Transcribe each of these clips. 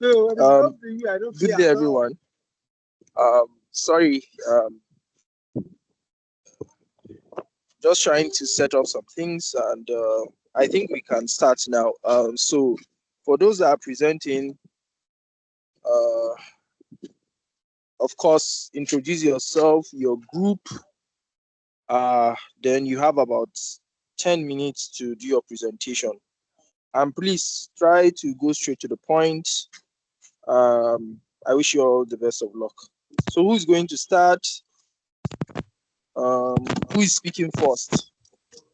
Good day, everyone. Sorry, just trying to set up some things, and I think we can start now. So, for those that are presenting, uh, of course, introduce yourself, your group. Then you have about 10 minutes to do your presentation. And please try to go straight to the point. I wish you all the best of luck. So who's going to start? Who is speaking first?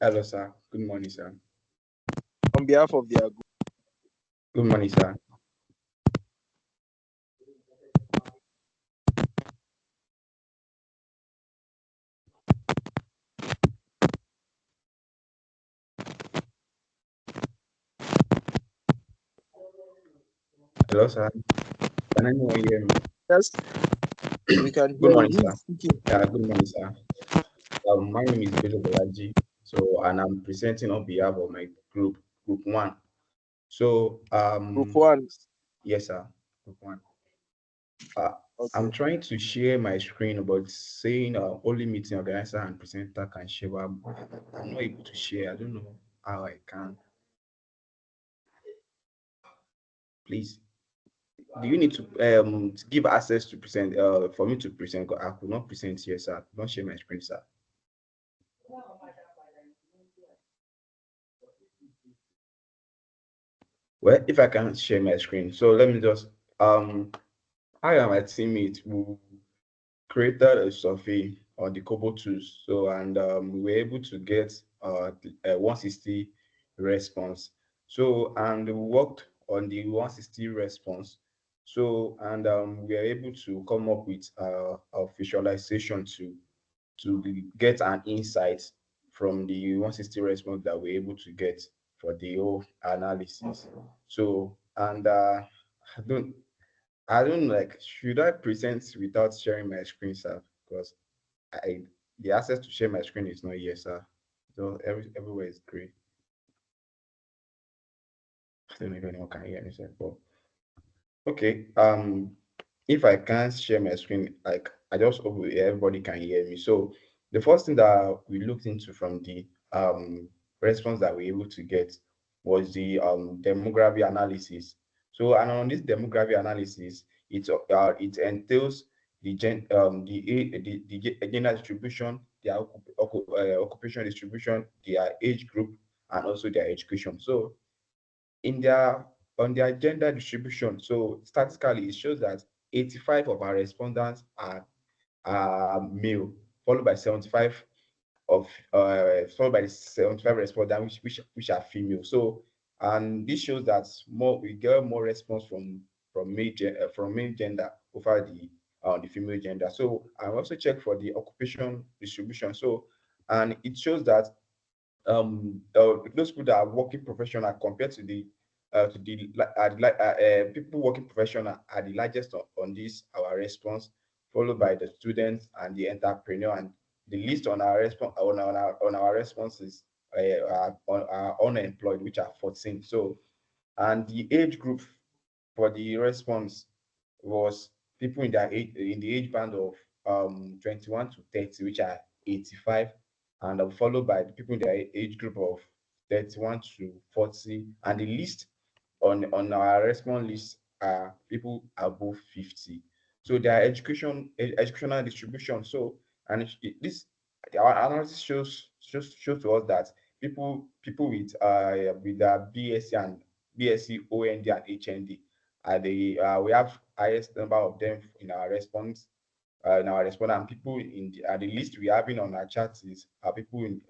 Hello, sir. Good morning, sir. On behalf of their group. Good morning, sir. Hello, sir. Can anyone hear me? Yes, we can Good hear morning, you. sir. Yeah, good morning, sir. My name is Bello Bolaji. So, and I'm presenting on behalf of my group, Group One. So, Group one. yes, sir. Group One. Okay. I'm trying to share my screen about saying only meeting organizer and presenter can share. But I'm not able to share. I don't know how I can. Please. Do you need to give access to present for me to present? 'Cause I could not present here, sir. I could not share my screen, sir. Well, if I can share my screen, so let me just I and my teammate who created a survey on the Kobo tools. So and we were able to get a 160 response. So and we worked on the 160 response. So and we are able to come up with a visualization to get an insight from the 160 response that we're able to get for the whole analysis. So and I don't I don't like, should I present without sharing my screen, sir? Because I the access to share my screen is not here, sir. So everywhere is gray. I don't know if anyone can hear me, sir. But okay. If I can't share my screen, like I just hope everybody can hear me. So the first thing that we looked into from the response that we were able to get was the demography analysis. So and on this demography analysis, it entails the gender distribution, their occupation distribution, their age group, and also their education. So in their on their gender distribution, so statistically it shows that 85 of our respondents are male, followed by 75 of followed by the 75 respondents which are female. So and this shows that more we get more response from male gender over the female gender. So I also check for the occupation distribution. So and it shows that those people that are working professional compared to the people working professional are the largest on this our response, followed by the students and the entrepreneur, and the list on our response on our responses are unemployed, which are 14. So and the age group for the response was people in the age band of 21 to 30, which are 85, and followed by the people in the age group of 31 to 40, and the list on our response list are people above 50. So their educational distribution. So and this our analysis shows to us that people with BSc and BSc, OND, and HND are the we have highest number of them in our response, and people in the list we having on our chat is people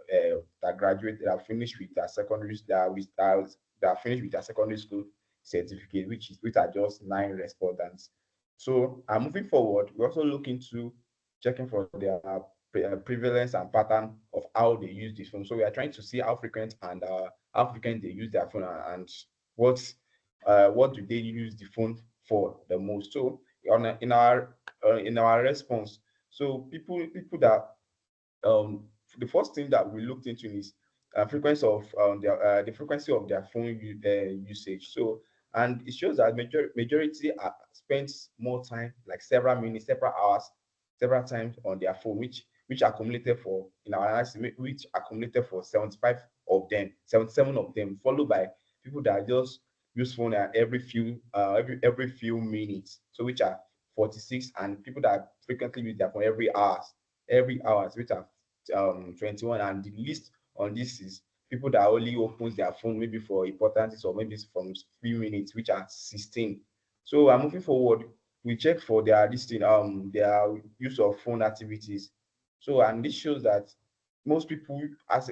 that graduate that have finished with their secondary that finished with their secondary school certificate, which are just 9 respondents. So moving forward, we also look into checking for their prevalence and pattern of how they use this phone. So we are trying to see how frequent they use their phone, and what what do they use the phone for the most. So in our response, so people that the first thing that we looked into is the frequency of their phone usage. So and it shows that majority are spent more time, like several minutes, several hours, several times on their phone, which accumulated for in our analysis, which accumulated for 77 of them, followed by people that just use phone every few minutes, so which are 46, and people that frequently use their phone every hours, which are 21, and the list on this is people that only opens their phone maybe for importance or maybe from few minutes, which are 16. So I'm moving forward. We check for their listing, their use of phone activities. So and this shows that most people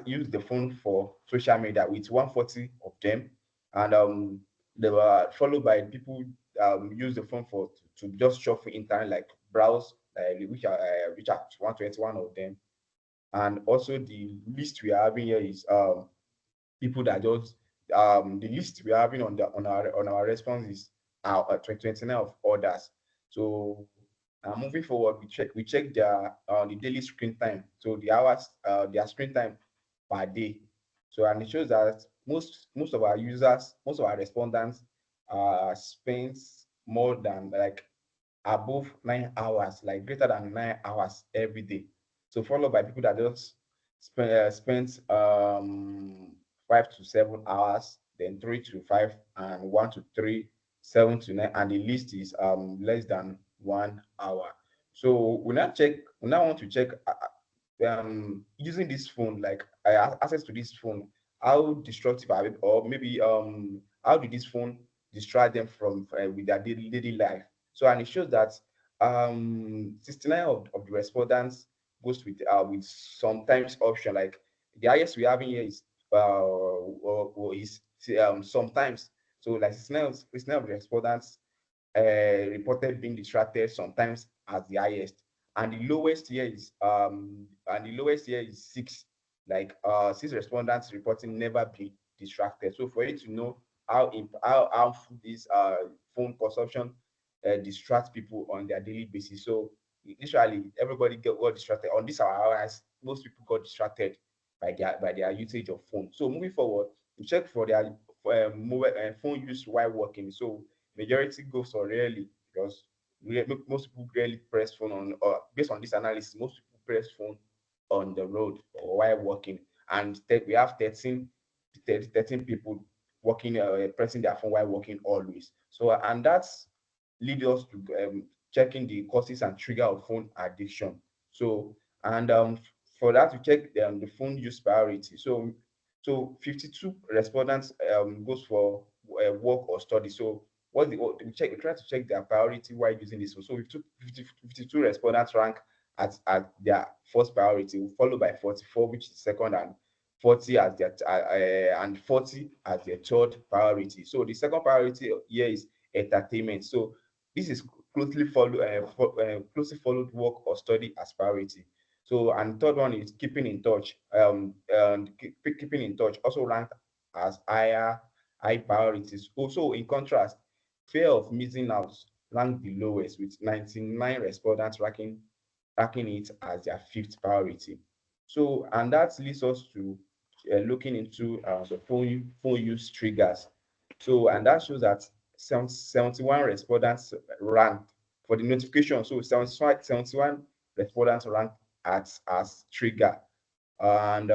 use the phone for social media with 140 of them, and they were followed by people use the phone to just shop for internet, like browse, which are 121 of them. And also the list we are having here is people that just the list we are having on our response is 29 of orders. So moving forward, we check their the daily screen time, so the hours their screen time per day. So and it shows that most of our users, most of our respondents spends more than like above 9 hours, like greater than 9 hours every day. So followed by people that just spent 5 to 7 hours, then 3 to 5, and 1 to 3. 7 to 9, and the list is less than 1 hour. So we now want to check using this phone, like access to this phone, how destructive are it, or maybe how did this phone distract them from with their daily life. So, and it shows that 69 of the respondents goes with sometimes option, like the highest we have in here is is sometimes. So like 69 of the respondents reported being distracted sometimes as the highest, and the lowest here is six. Like six respondents reporting never be distracted. So for you to know how harmful this phone consumption distracts people on their daily basis. So literally everybody got distracted on this our hours. Most people got distracted by their usage of phone. So moving forward, we check for their mobile phone use while working. So majority goes for rarely, because most people rarely press phone on, or based on this analysis, most people press phone on the road or while walking. And we have 13 people working, pressing their phone while walking always. So and that's lead us to checking the causes and trigger of phone addiction. So and for that we check the phone use priority. So 52 respondents goes for work or study. So we try to check their priority while using this. So we took 52 respondents rank at their first priority, followed by 44, which is second, and 40 as their and 40 as their third priority. So the second priority here is entertainment. So this is closely followed work or study as priority. So, and third one is keeping in touch. And keeping in touch also ranked as high priorities. Also, in contrast, fear of missing out ranked the lowest, with 99 respondents ranking it as their fifth priority. So, and that leads us to looking into the phone use triggers. So, and that shows that 71 respondents ranked for the notification. So, 71 respondents ranked as trigger, and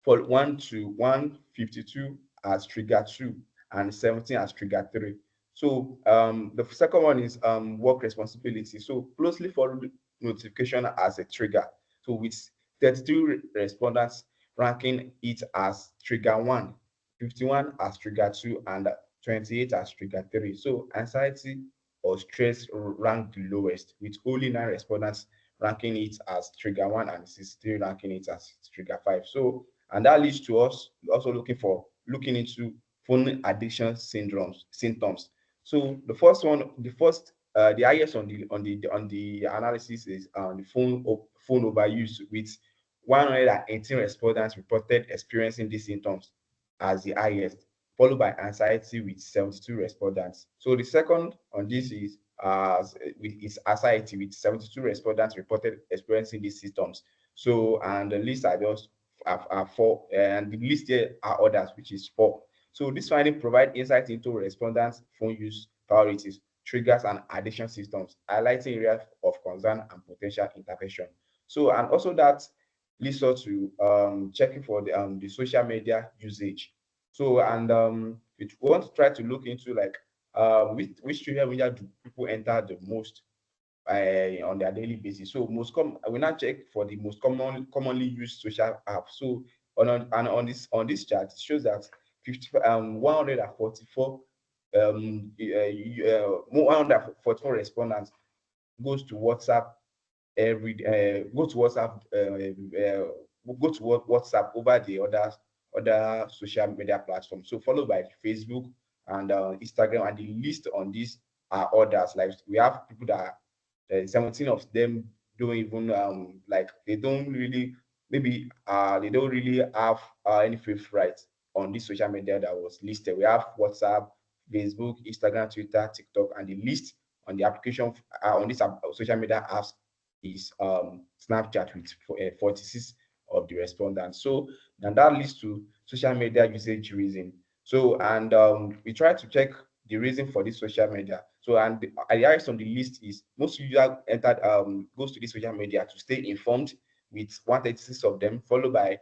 for 1 to 152 as trigger 2, and 17 as trigger 3. So the second one is work responsibility. So closely followed notification as a trigger. So with 32 respondents ranking it as trigger 1, 51 as trigger 2, and 28 as trigger 3. So anxiety or stress ranked the lowest, with only 9 respondents ranking it as trigger 1 and 63 ranking it as trigger 5. So, and that leads to us also looking into phone addiction symptoms. So the highest on the analysis is the phone overuse, with 118 respondents reported experiencing these symptoms as the highest, followed by anxiety with 72 respondents. So the second on this is anxiety, with 72 respondents reported experiencing these symptoms. So, and the list are four, and the list here are others, which is four. So this finding provide insight into respondents' phone use priorities, triggers, and addiction systems, highlighting areas of concern and potential intervention. So, and also that leads us to checking for the social media usage. So, and we want to try to look into, like, which social media do people enter the most on their daily basis. So we now check for the most commonly used social apps. So on this chart, it shows that 144 144 respondents goes to WhatsApp every go to WhatsApp go to WhatsApp over the other social media platforms. So followed by Facebook and Instagram, and the list on this are others. Like we have people that 17 of them don't even like they don't really maybe they don't really have any favorite on this social media that was listed. We have WhatsApp, Facebook, Instagram, Twitter, TikTok, and the list on the application on this social media apps is Snapchat with 46 of the respondents. So, and that leads to social media usage reason. So, and we try to check the reason for this social media. So, and the highest on the list is most users entered goes to this social media to stay informed, with 136 of them, followed by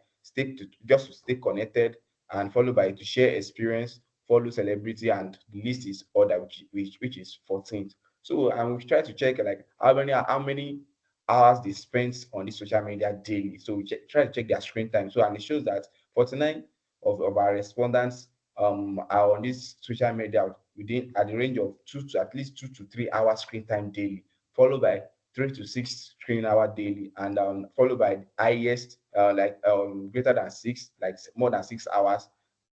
just to stay connected, and followed by to share experience, follow celebrity, and the list is other, which is 14th. So and we try to check like how many hours they spend on the social media daily. So we try to check their screen time. So and it shows that 49 of our respondents are on this social media within at the range of two to at least 2 to 3 hours screen time daily, followed by 3 to 6 screen hour daily, and followed by the highest greater than six, like more than 6 hours.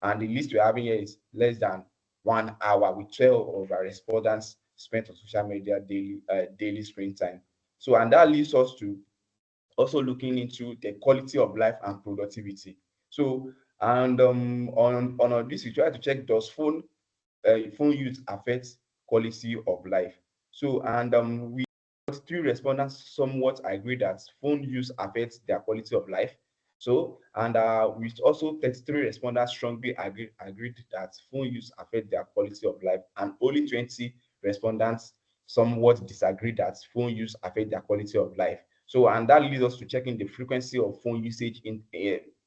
And the list we're having here is less than 1 hour, with 12 of our respondents spent on social media daily screen time. So and that leads us to also looking into the quality of life and productivity. So and on this, we try to check, does phone use affect quality of life? So and we 43 respondents somewhat agree that phone use affects their quality of life. So and we also 33 respondents strongly agreed that phone use affect their quality of life, and only 20 respondents somewhat disagree that phone use affect their quality of life. So and that leads us to checking the frequency of phone usage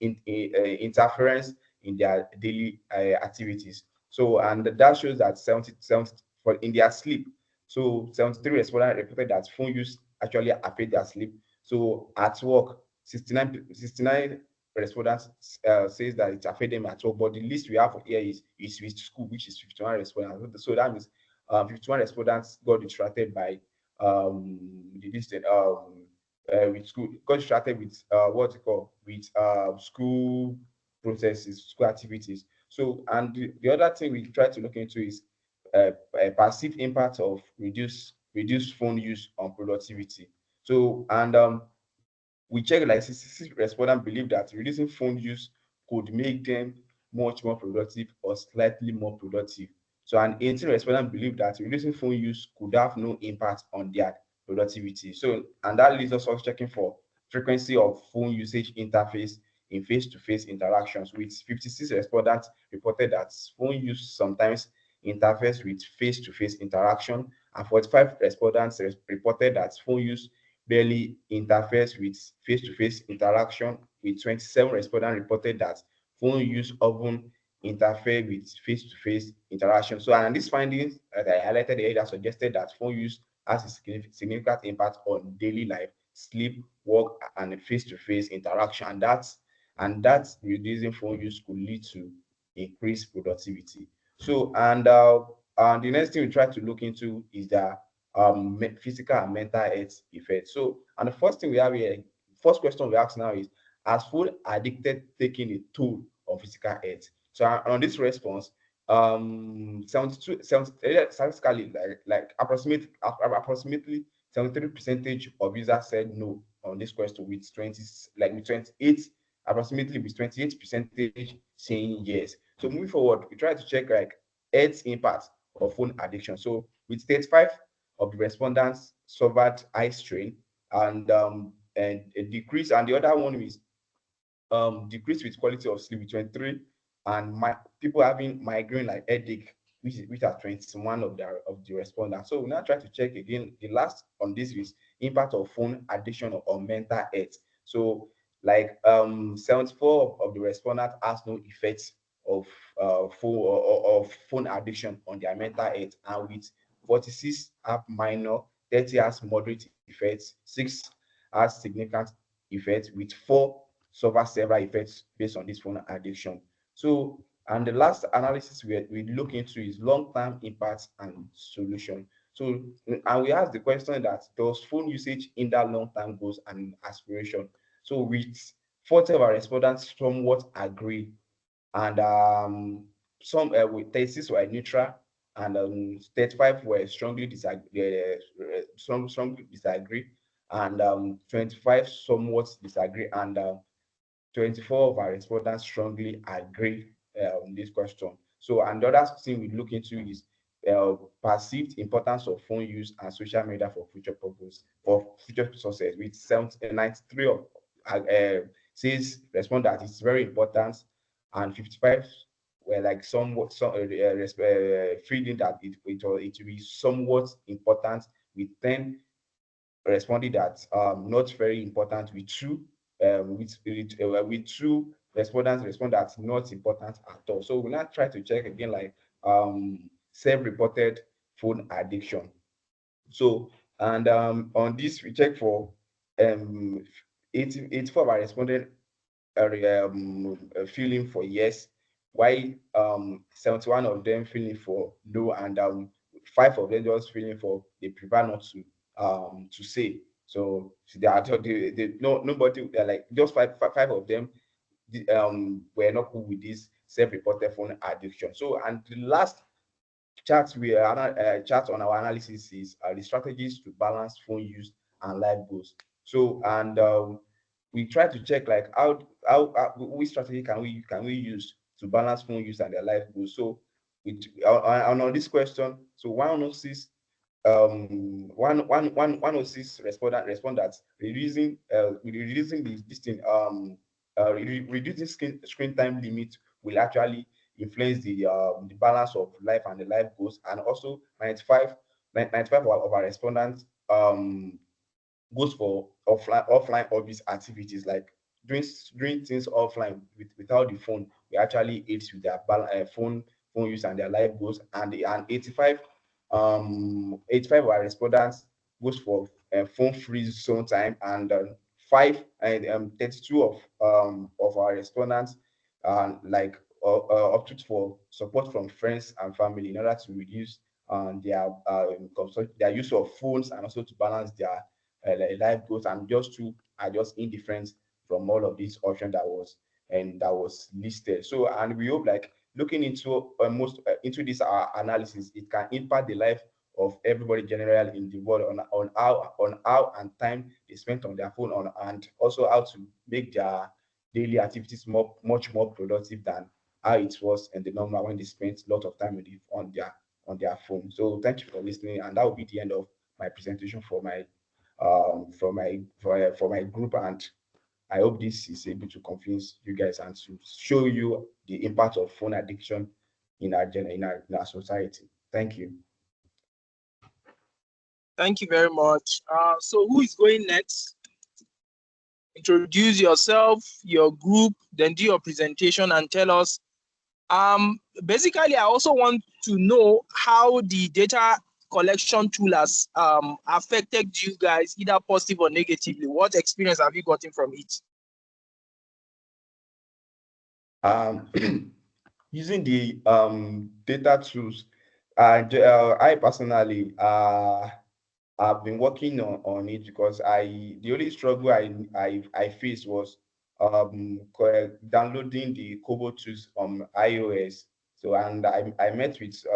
interference in their daily activities. So and that shows that 70 for in their sleep. So 73 respondents reported that phone use actually affect their sleep. So at work, 69 respondents says that it affect them at work. But the list we have here is with school, which is 51 respondents. So that means 51 respondents got distracted by the distance with school, got distracted with what you call with school processes, school activities. So and the other thing we try to look into is a passive impact of reduced phone use on productivity. So and we check like 66 respondents believe that reducing phone use could make them much more productive or slightly more productive. So and 18 respondents believe that reducing phone use could have no impact on their productivity. So and that leads us also checking for frequency of phone usage interface in face-to-face interactions, with 56 respondents reported that phone use sometimes interface with face-to-face interaction, and 45 respondents reported that phone use barely interferes with face-to-face interaction, with 27 respondents reported that phone use often interfere with face-to-face interaction. So, and these findings that I highlighted earlier suggested that phone use has a significant impact on daily life, sleep, work, and face-to-face interaction, and that's reducing phone use could lead to increased productivity. So, and the next thing we try to look into is the physical and mental health effects. So, and the first thing we have here, first question we ask now is: has food addicted taken a toll on physical health? So, on this response, 72, 70, statistically, like approximately 73 percentage of users said no on this question, with 20, like with 28, approximately with 28 percentage saying yes. So, moving forward, we try to check like health impact of phone addiction. So, with 35 of the respondents suffered eye strain and a decrease, and the other one is decrease with quality of sleep with 23, and people having migraine like headache, which are 21 of the respondents. So we now try to check again. The last on this is impact of phone addiction on mental health. So like 74 of the respondents has no effects of of phone addiction on their mental health, and with 46 have minor, 30 has moderate effects, 6 has significant effects, with 4 suffer several effects based on this phone addiction. So, and the last analysis we look into is long-term impacts and solution. So, and we ask the question that does phone usage hinder long-term goals and aspiration? So, with 40 of our respondents somewhat agree, and some with 36 were neutral, and 35 were strongly disagree, and 25 somewhat disagree, and 24 of our respondents strongly agree on this question. So, and the other thing we look into is perceived importance of phone use and social media for future purpose, for future success, with 93 of says respond that it's very important, and 55 were like somewhat feeling that it will be somewhat important, with 10 responded that not very important, with 2 with two respondents respond that's not important at all. So we now try to check again, like self-reported phone addiction. So, and on this, we check for 84 of our responded feeling for yes, why 71 of them feeling for no, and five of them just feeling for they prefer not to say. So they are they, no nobody, they're like just five of them were not cool with this self-reported phone addiction. So, and the last chart on our analysis is the strategies to balance phone use and life goals. So, and we try to check like how which strategy can we use to balance phone use and their life goals. So, on this question, so 106 106 respondents reducing this thing reducing screen time limit will actually influence the balance of life and the life goals. And also 95 of our respondents goes for offline hobbies activities, like doing things offline without the phone. We actually aids with their phone use and their life goals. And 85 of our respondents goes for phone free zone time. And 32 of our respondents like opted for support from friends and family in order to reduce their use of phones, and also to balance their life goals. And just two are just indifferent from all of these options that was listed. So, and we hope like looking into most into this analysis, it can impact the life of everybody generally in the world on how and time they spent on their phone, on and also how to make their daily activities much more productive than how it was in the normal when they spent a lot of time with it on their phone. So thank you for listening, and that will be the end of my presentation for my group. And I hope this is able to convince you guys and to show you the impact of phone addiction in our society. Thank you. Thank you very much. So who is going next? Introduce yourself, your group, then do your presentation and tell us. Basically, I also want to know how the data collection tool has affected you guys, either positive or negatively. What experience have you gotten from it? Um, Using the data tools, I personally I've been working on it, because the only struggle I faced was downloading the Kobo tools on iOS. So, and I met with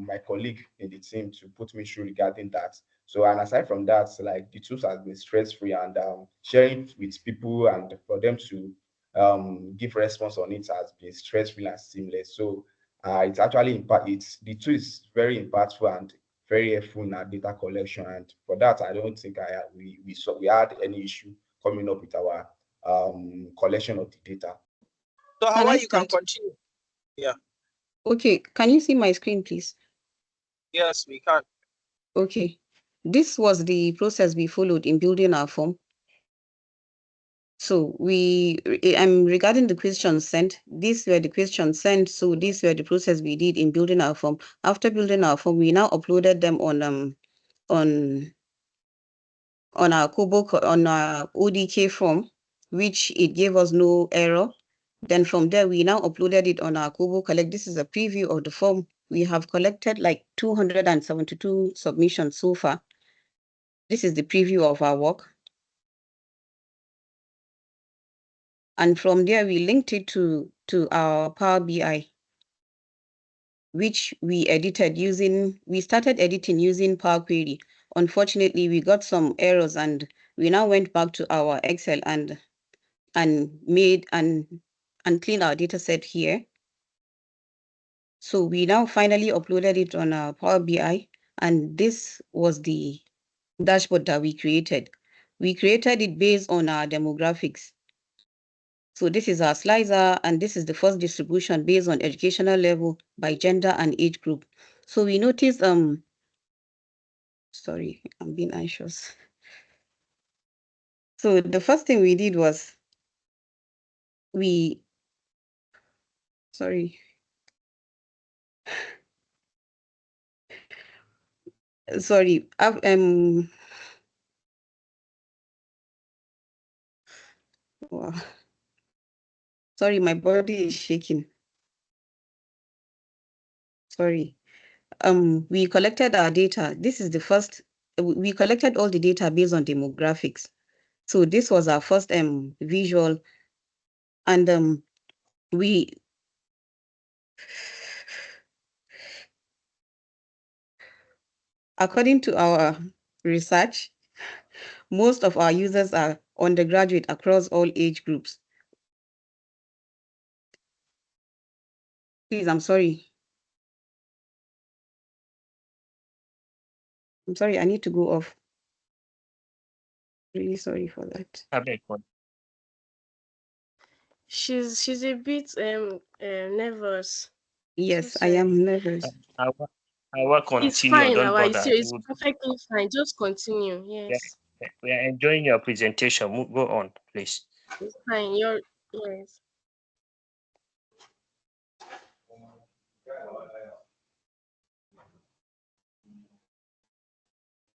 my colleague in the team to put me through regarding that. So, and aside from that, like the tools has been stress free, and sharing with people and for them to give response on it has been stress free and seamless. So it's actually impact. It's the tool is very impactful and very helpful in our data collection. And for that, I don't think we had any issue coming up with our collection of the data. So Can how I you can start? continue? Yeah. Okay, can you see my screen, please? Yes, we can. Okay. This was the process we followed in building our form. So regarding the questions sent, these were the questions sent. So these were the process we did in building our form. After building our form, we now uploaded them on our on our ODK form, which it gave us no error. Then from there, we now uploaded it on our Kobo Collect. This is a preview of the form. We have collected like 272 submissions so far. This is the preview of our work. And from there, we linked it to our Power BI, which we started editing using Power Query. Unfortunately, we got some errors, and we now went back to our Excel and made and cleaned our data set here. So we now finally uploaded it on our Power BI, and this was the dashboard that we created. We created it based on our demographics. So this is our slicer, and this is the first distribution based on educational level by gender and age group. So we noticed, sorry, I'm being anxious. So the first thing we did was we sorry sorry wow, sorry, my body is shaking. Sorry. We collected our data. This is the first, we collected all the data based on demographics. So this was our first visual, and we according to our research, most of our users are undergraduate across all age groups. Please, I'm sorry. I'm sorry, I need to go off. Really sorry for that. Abeg, what? She's a bit nervous. So Yes, I sorry. am nervous. Our our It's continue, fine, don't our it's bother. it's perfectly fine. Just continue. We Yes. we are enjoying your presentation. Go on, please. It's fine. You're yes.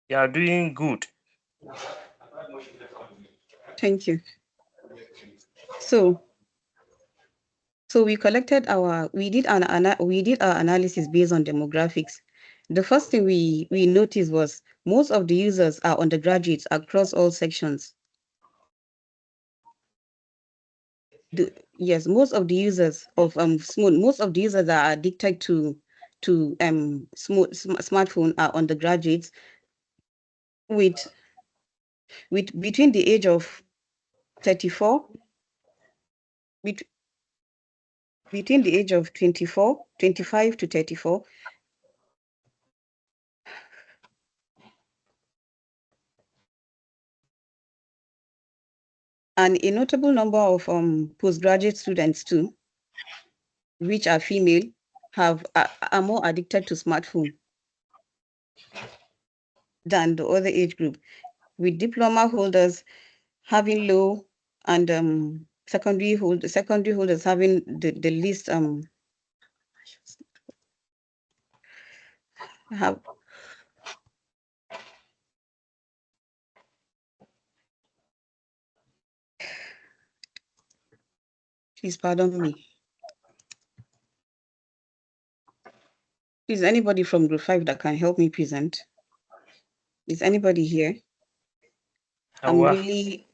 You are doing good. Thank you. So we collected we did our analysis based on demographics. The first thing we noticed was most of the users are undergraduates across all sections. Yes, most of the users of most of the users that are addicted to smartphone are undergraduates with between the age of 34 bet, between the age of 25 to 34. And a notable number of postgraduate students too, which are female, are more addicted to smartphone than the other age group, with diploma holders having low and secondary holders having the least have please pardon me. Is anybody from group 5 that can help me present? Is anybody here? I'm Our really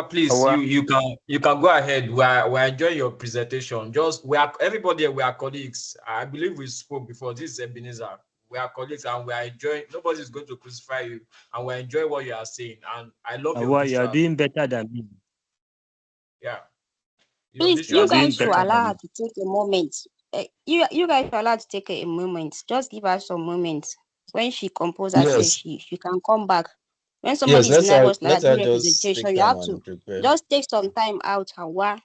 Please, our you can go ahead. We're enjoying your presentation. Just we are everybody. We are colleagues. I believe we spoke before. This is Ebenezer. We are colleagues, and we are enjoying. Nobody is going to crucify you, and we enjoy what you are saying. And I love your you are visual. doing better than me. Yeah, your Please, You are you visuals are doing guys should very better than allow me. her to take a moment. You guys should allow her to take a moment. Just give her some moments. When she composes herself, Yes, she can come back. When yes. somebody is nervous like Let that her during just representation, take you time have and to prepare. just take some time out, Hawa.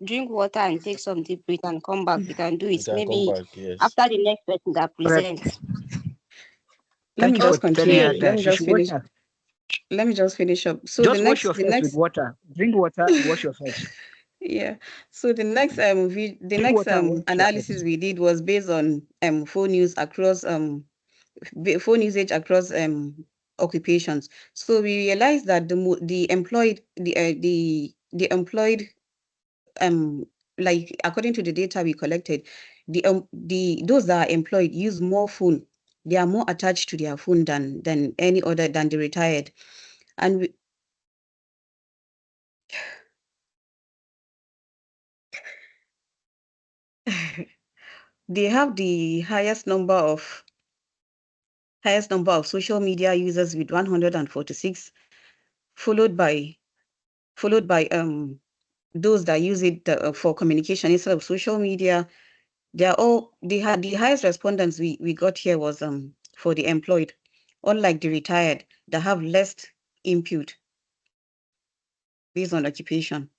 Drink water and take some deep breath and come back. You can do You it. can come Maybe back. Yes. after the next person that Correct. presents. let me Thank you for just telling her continue. Okay. Let that. me She just should wash finish. her. Let me just finish up. So Just wash your the face with next water. Drink water and wash your face. yeah. So the next Drink water and wash your analysis face. we did was based on phone use across phone usage across occupations. So we realized that the employed the employed um like according to the data we collected, the those that are employed use more phone. They are more attached to their phone than any other than the retired, and they have the highest number of social media users with 146, followed by those that use it for communication instead of social media. They had the highest respondents we got here was for the employed, unlike the retired that have less input based on occupation.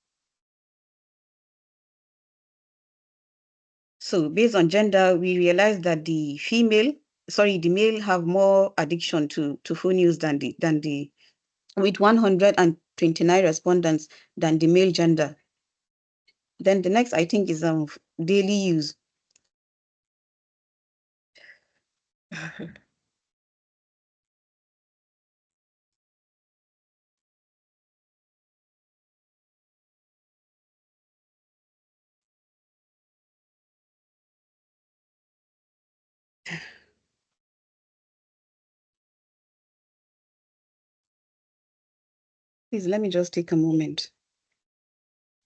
So based on gender, we realized that the male have more addiction to phone use than the with 129 respondents than the male gender. Then the next I think is daily use. Please let me just take a moment.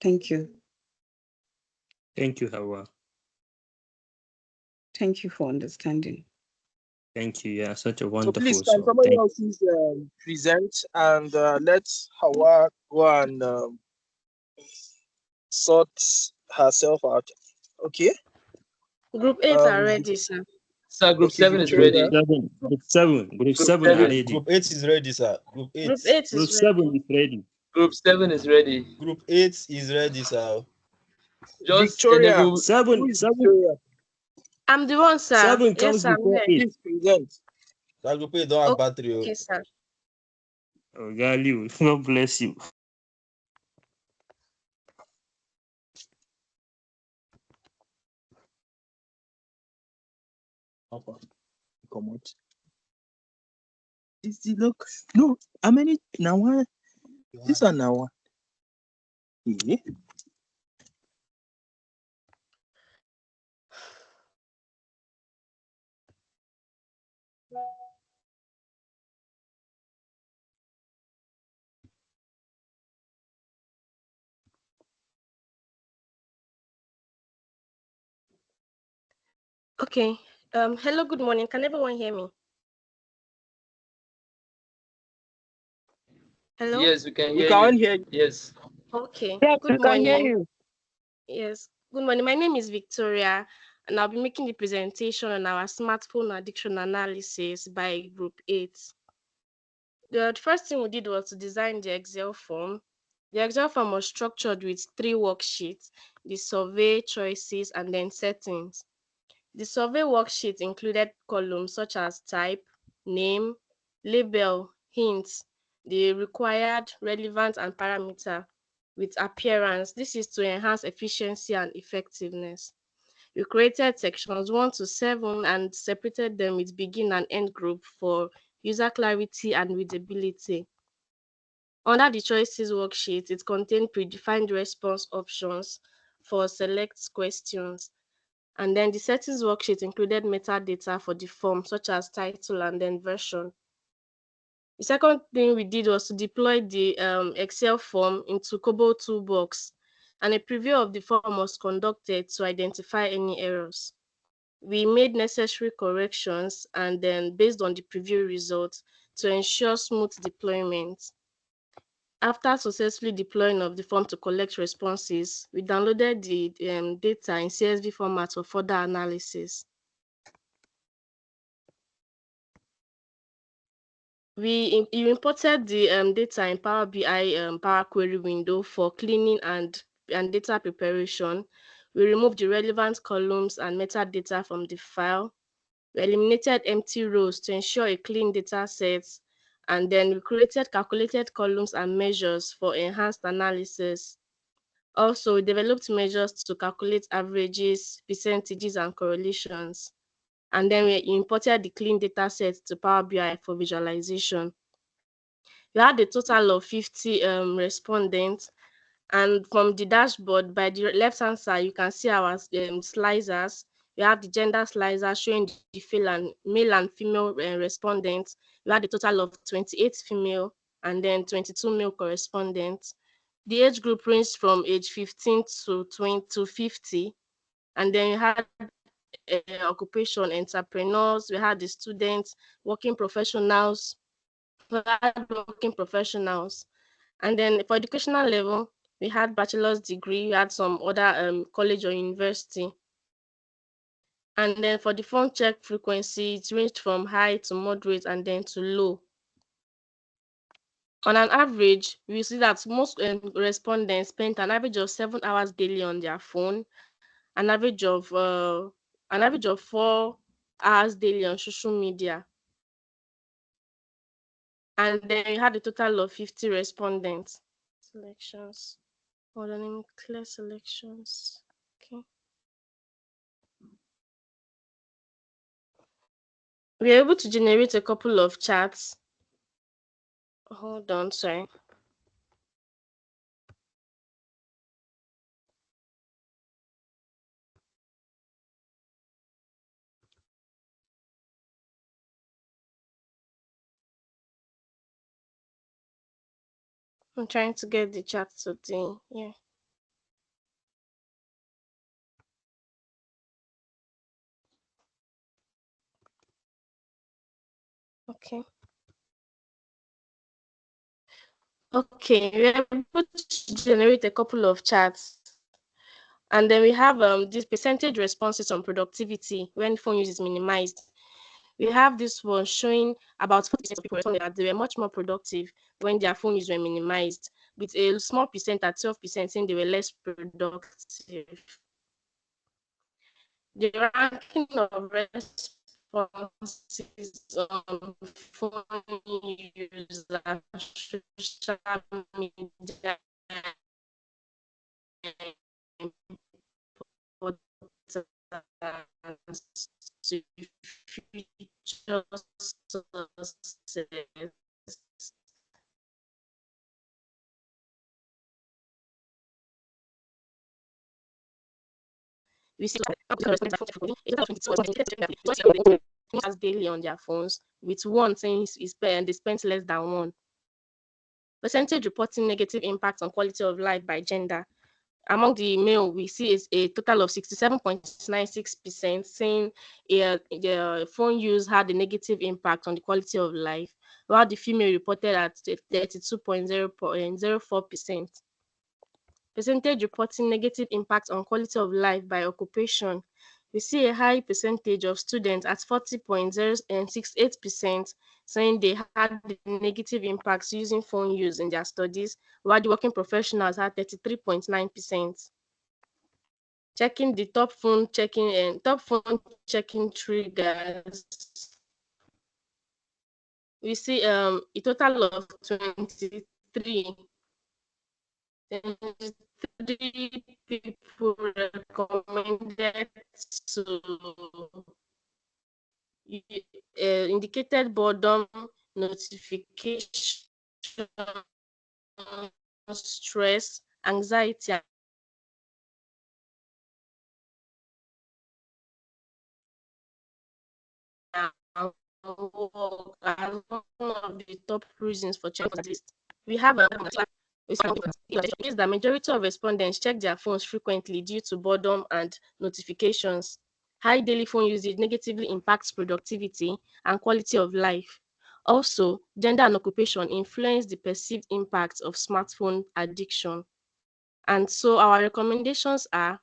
Thank you. Thank you, Hawa. Thank you for understanding. Thank you. Yeah, such a So wonderful please, can soul. somebody Thank else please present and let Hawa go and sort herself out? Okay. Group 8 are Vic- ready, sir. Sir, Group okay, 7 is Group Victoria. ready. 7, Group 7, Group Group 7 are 7. ready. Group 8 is ready, sir. Group 8. Group 8 Group is 7 ready. is ready. Group 7 is ready. Group 8 is ready, sir. Just Victoria. enable. Who 7, is 7, Victoria? I'm the one, sir. 7 Yes, comes sir, I'm before here. 8. Please present. Sir, Group 8 don't have battery. Okay, sir. Oh, God, you. God bless you. Papa, come out. This is look. No, how many now? One. This one now. One. Yeah. Okay. Hello, good morning. Can everyone hear me? Hello? Yes, we can We hear can't you. hear you. Yes. Okay. Yes, Good we can hear morning. you. Yes. Good morning. My name is Victoria, and I'll be making the presentation on our smartphone addiction analysis by Group 8. The first thing we did was to design the Excel form. The Excel form was structured with 3 worksheets: the survey, choices, and then settings. The survey worksheet included columns such as type, name, label, hints, the required, relevant, and parameter with appearance. This is to enhance efficiency and effectiveness. We created sections 1 to 7 and separated them with begin and end group for user clarity and readability. Under the choices worksheet, it contained predefined response options for select questions. And then the settings worksheet included metadata for the form, such as title and then version. The second thing we did was to deploy the Excel form into Kobo Toolbox, and a preview of the form was conducted to identify any errors. We made necessary corrections and then based on the preview results to ensure smooth deployment. After successfully deploying of the form to collect responses, we downloaded the data in CSV format for further analysis. You imported the data in Power BI Power Query window for cleaning and data preparation. We removed the relevant columns and metadata from the file. We eliminated empty rows to ensure a clean data set, and then we created calculated columns and measures for enhanced analysis. Also, we developed measures to calculate averages, percentages, and correlations. And then we imported the clean data set to Power BI for visualization. We had a total of 50 respondents, and from the dashboard by the left hand side you can see our slicers. We have the gender slicer showing the male and female respondents. We had a total of 28 female and then 22 male correspondents. The age group ranged from age 15 to 20 to 50, and then we had occupation entrepreneurs, we had the students, working professionals, working professionals. And then for educational level, we had bachelor's degree, we had some other college or university. And then for the phone check frequency, it ranged from high to moderate and then to low. On an average, we see that most respondents spent an average of 7 hours daily on their phone, an average of 4 hours daily on social media. And then we had a total of 50 respondents. Selections. Hold on, let me clear selections. Okay. We are able to generate a couple of charts. Hold on, sorry. I'm trying to get the chart today. Yeah. Okay. Okay, we're able to generate a couple of charts. And then we have this percentage responses on productivity when phone use is minimized. We have this one showing about 40% of people responded that they were much more productive when their phone use were minimized, with a small percent at 12% saying they were less productive. The ranking of responses on phone use and social media importance to future success. We see daily on their phones, with one saying they spent less than one. Percentage reporting negative impact on quality of life by gender. Among the male, we see is a total of 67.96% saying the phone use had a negative impact on the quality of life, while the female reported at 32.04%. Percentage reporting negative impact on quality of life by occupation. We see a high percentage of students at 40.068% saying they had negative impacts using phone use in their studies, while the working professionals had 33.9%. Checking the top phone checking triggers. We see a total of 23 people recommended to indicated boredom, notification, stress, anxiety, and work as one of the top reasons for checking at least. We have is the majority of respondents check their phones frequently due to boredom and notifications. High daily phone usage negatively impacts productivity and quality of life. Also, gender and occupation influence the perceived impact of smartphone addiction. And so our recommendations are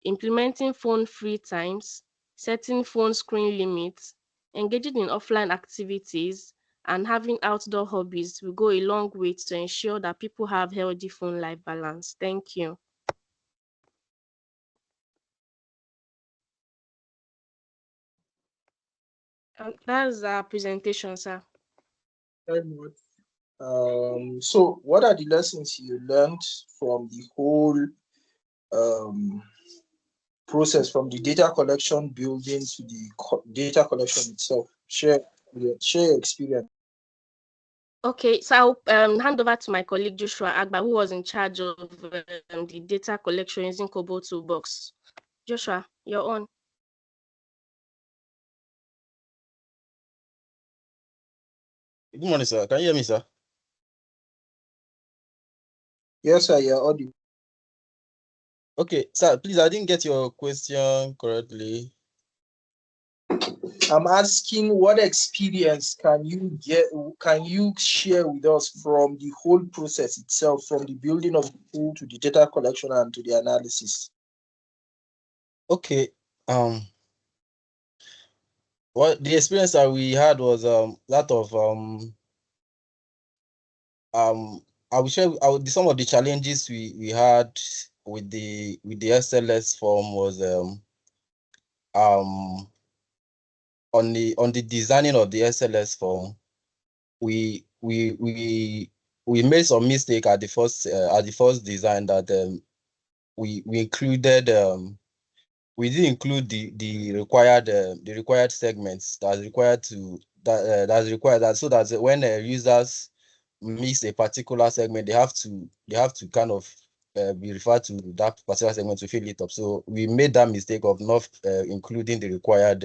implementing phone free times, setting phone screen limits, engaging in offline activities, and having outdoor hobbies will go a long way to ensure that people have healthy phone life balance. Thank you. That's our presentation, sir. Very much. So what are the lessons you learned from the whole process, from the data collection building to the data collection itself? Share your experience. Okay, so I'll hand over to my colleague Joshua Agba, who was in charge of the data collection using Kobo Toolbox. Joshua, you're on. Good morning, sir. Can you hear me, sir? Yes, sir, you're audible. Okay, sir, please, I didn't get your question correctly. I'm asking what experience can you share with us from the whole process itself, from the building of the tool to the data collection and to the analysis? Okay, what the experience that we had was that of I will share some of the challenges we had with the SLS form was on the designing of the SLS form. We we made some mistake at the first design that we included we didn't include the required segments that's required that so that when users miss a particular segment, they have to kind of be referred to that particular segment to fill it up. So we made that mistake of not including the required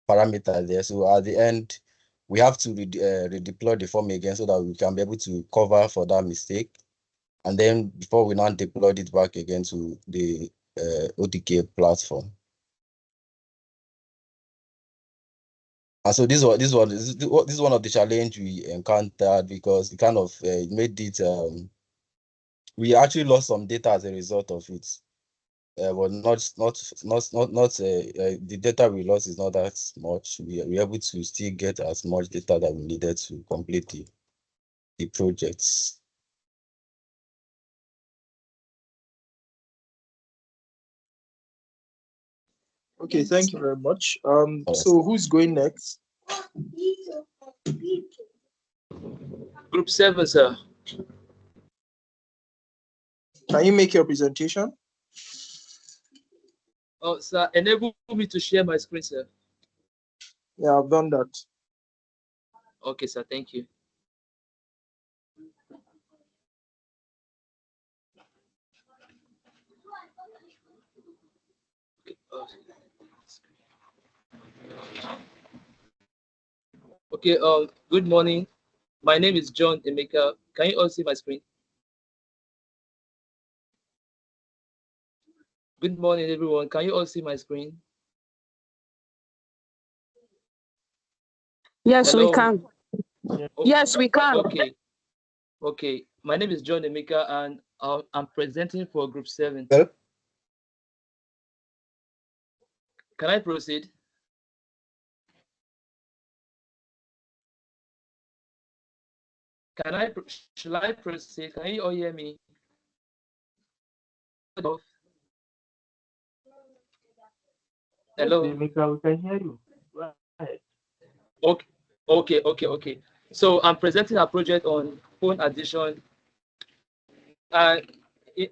parameter there. So at the end, we have to redeploy the form again so that we can be able to cover for that mistake. And then before we now deployed it back again to the ODK platform. And so this is one of the challenge we encountered because it kind of made it we actually lost some data as a result of it. But the data we lost is not that much. We were able to still get as much data that we needed to complete the projects. Okay, thank you very much. Yes. So who's going next? Group 7, sir. Can you make your presentation? Oh, sir, enable me to share my screen, sir. Yeah, I've done that. Okay, sir, thank you. Okay, good morning. My name is John Emeka. Can you all see my screen? Good morning, everyone. Can you all see my screen? Yes, Hello? we can. Oh, Yes, we can. okay. Okay. My name is John Emeka, and I'm presenting for Group 7. Can I proceed? Shall I proceed? Can you all hear me? Hello? We can hear you. Go ahead. Okay. So I'm presenting a project on phone addiction.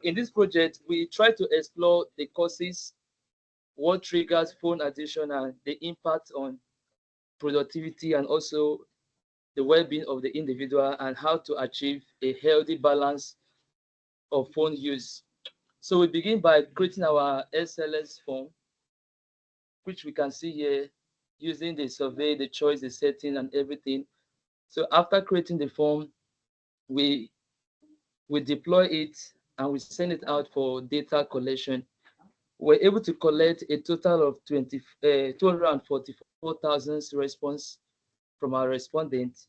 In this project, we try to explore the causes, what triggers phone addiction, and the impact on productivity and also the well-being of the individual, and how to achieve a healthy balance of phone use. So we begin by creating our SLS form, which we can see here, using the survey, the choice, the setting, and everything. So after creating the form, we deploy it and we send it out for data collection. We're able to collect a total of 244,000 response from our respondents,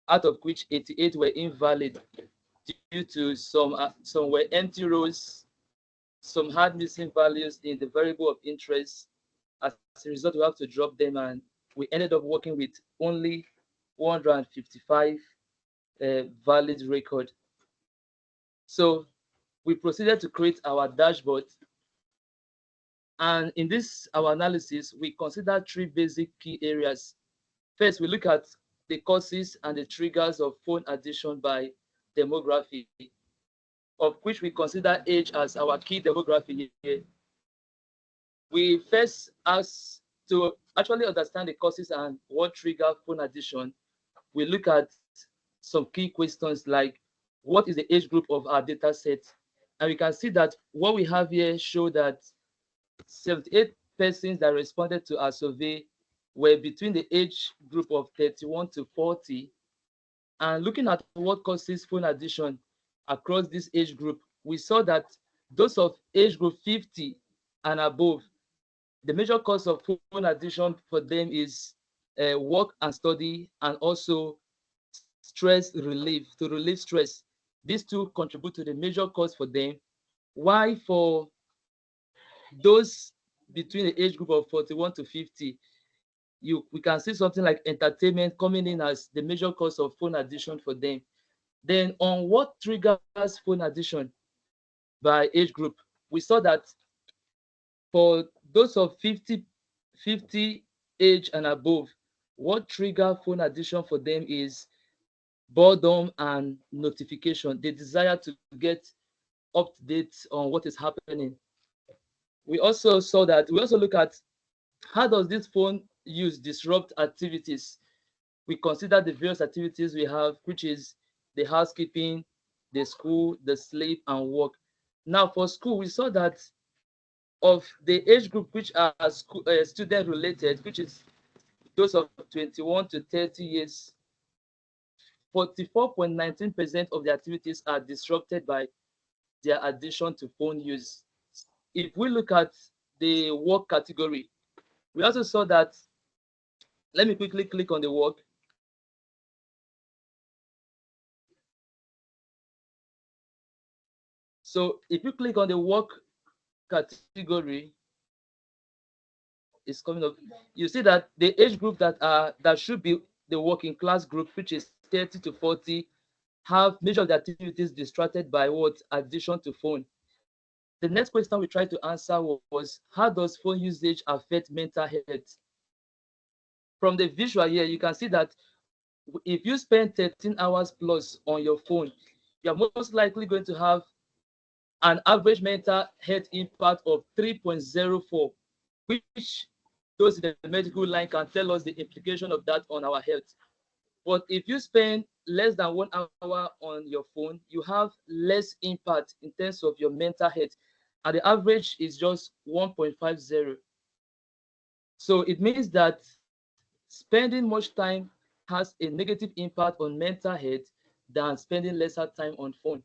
out of which 88 were invalid due to some were empty rows, some had missing values in the variable of interest. As a result, we have to drop them, and we ended up working with only 155 valid record. So we proceeded to create our dashboard. And in this, our analysis, we consider three basic key areas. First, we look at the causes and the triggers of phone addiction by demography, of which we consider age as our key demography here. We first ask to actually understand the causes and what trigger phone addiction. We look at some key questions like, what is the age group of our data set? And we can see that what we have here show that 78 persons that responded to our survey were between the age group of 31 to 40. And looking at what causes phone addiction across this age group, we saw that those of age group 50 and above, the major cause of phone addiction for them is work and study, and also stress relief, to relieve stress. These two contribute to the major cause for them. Why for those between the age group of 41 to 50, we can see something like entertainment coming in as the major cause of phone addiction for them. Then on what triggers phone addiction by age group, we saw that for those of 50 age and above, what trigger phone addiction for them is boredom, and notification, the desire to get up to date on what is happening. We also look at how does this phone use disrupt activities. We consider the various activities we have, which is the housekeeping, the school, the sleep, and work. Now, for school, we saw that of the age group which are student related, which is those of 21 to 30 years, 44.19% of the activities are disrupted by their addiction to phone use. If we look at the work category, we also saw that, let me quickly click on the work. So if you click on the work category, it's coming up. You see that the age group that should be the working class group, which is 30 to 40, have major of the activities distracted by what? Addiction to phone. The next question we tried to answer was, how does phone usage affect mental health? From the visual here, you can see that if you spend 13 hours plus on your phone, you're most likely going to have an average mental health impact of 3.04, which those in the medical line can tell us the implication of that on our health. But if you spend less than 1 hour on your phone, you have less impact in terms of your mental health. And the average is just 1.50. So it means that spending much time has a negative impact on mental health than spending lesser time on phone.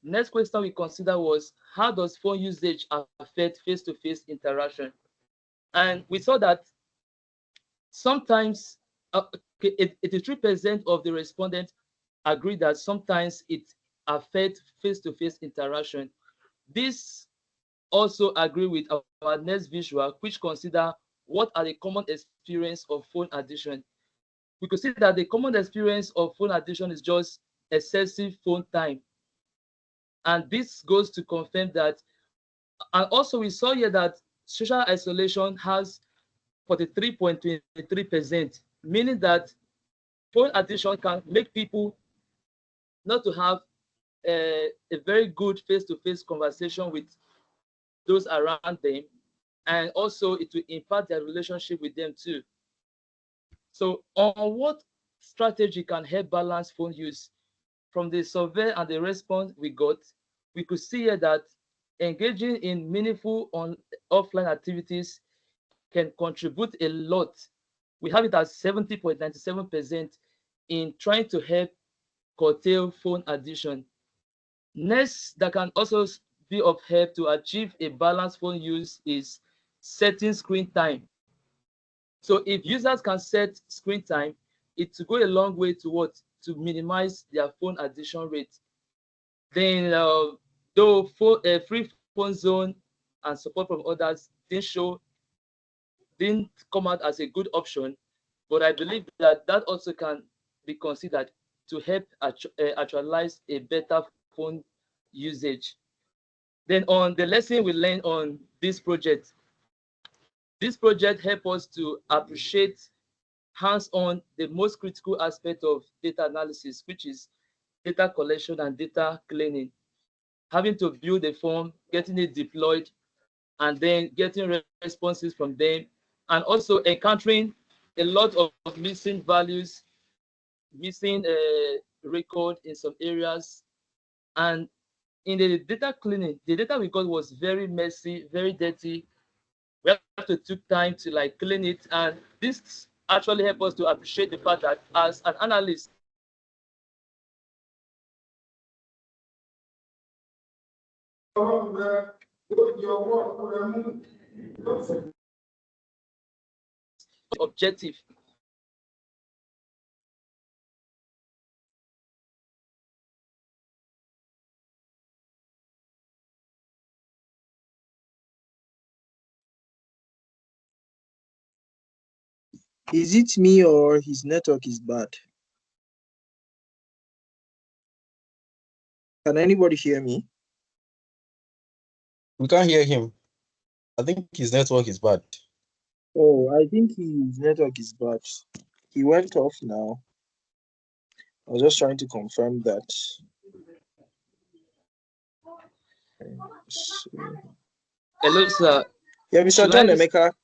Next question we consider was, how does phone usage affect face-to-face interaction? And we saw that sometimes 83% of the respondents agree that sometimes it affects face-to-face interaction. This also agree with our next visual, which consider what are the common experience of phone addiction. We could see that the common experience of phone addiction is just excessive phone time. And this goes to confirm that. And also we saw here that social isolation has 43.23%, meaning that phone addiction can make people not to have a very good face-to-face conversation with those around them, and also it will impact their relationship with them too. So on what strategy can help balance phone use? From the survey and the response we got, we could see here that engaging in meaningful offline activities can contribute a lot. We have it at 70.97% in trying to help curtail phone addiction. Next, that can also be of help to achieve a balanced phone use is setting screen time. So if users can set screen time, it will go a long way to what? To minimize their phone addiction rate. Then, though free phone zone and support from others didn't come out as a good option, but I believe that that also can be considered to help actualize a better phone usage. Then on the lesson we learned on this project help us to appreciate hands-on the most critical aspect of data analysis, which is data collection and data cleaning. Having to build a form, getting it deployed, and then getting responses from them, and also encountering a lot of missing values, missing record in some areas. And in the data cleaning, the data we got was very messy, very dirty. We have to take time to like clean it, and this actually helped us to appreciate the fact that as an analyst, objective. Is it me or his network is bad? Can anybody hear me? We can't hear him. I think his network is bad. Oh, I think his network is bad. He went off now. I was just trying to confirm that. Hello, sir. Yeah, Mr. Should John I, Emeka, if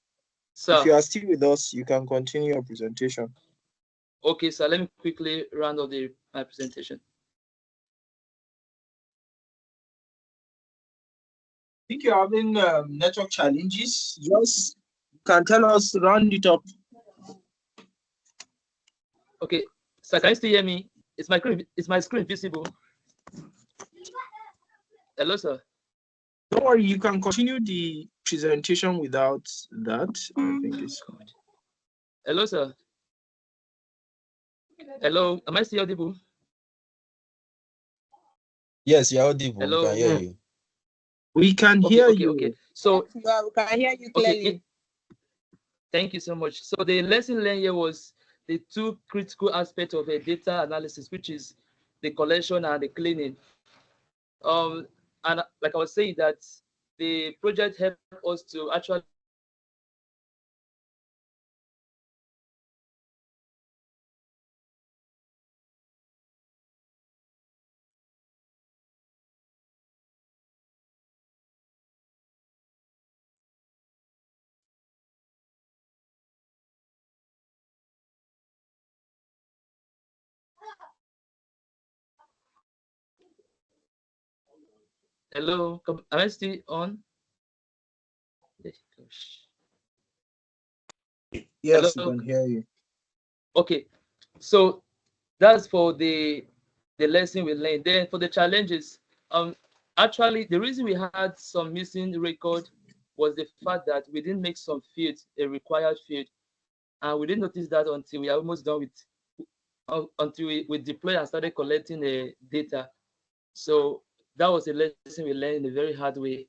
sir? you are still with us, you can continue your presentation. Okay, sir. Let me quickly round up my presentation. I think you're having network challenges. Just can tell us, round it up. Okay, sir. Can you still hear me? Is my screen visible? Hello, sir. Don't worry, you can continue the presentation without that. I think it's fine. Hello, sir. Hello, am I still audible? Yes, you're audible. We Hello. can hear you. We can Okay, hear okay, you. okay. So We can hear you okay, clearly. thank you so much. So the lesson learned here was the two critical aspects of a data analysis, which is the collection and the cleaning. And like I was saying, that the project helped us to actually hello, am I still on? Yes, we Hello. can hear you. Okay, so that's for the lesson we learned. Then for the challenges, actually the reason we had some missing record was the fact that we didn't make some fields a required field, and we didn't notice that until we are almost done with until we deploy and started collecting the data. So that was a lesson we learned in a very hard way,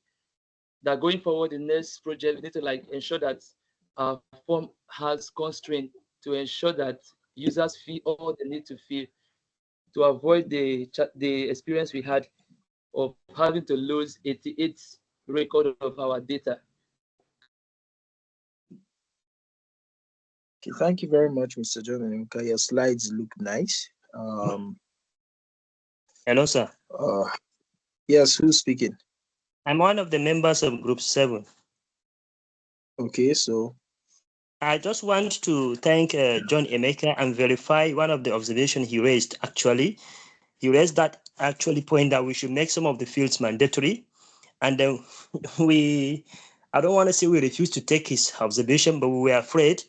that going forward in next project we need to like ensure that our form has constraint to ensure that users feel all they need to feel, to avoid the experience we had of having to lose 88 record of our data. Okay, thank you very much, Mr. John Emeka. Your slides look nice. Hello, sir. Yes, who's speaking? I'm one of the members of Group 7. Okay, so I just want to thank John Emeka and verify one of the observations he raised. Actually, he raised that actually point that we should make some of the fields mandatory. And then I don't want to say we refused to take his observation, but we were afraid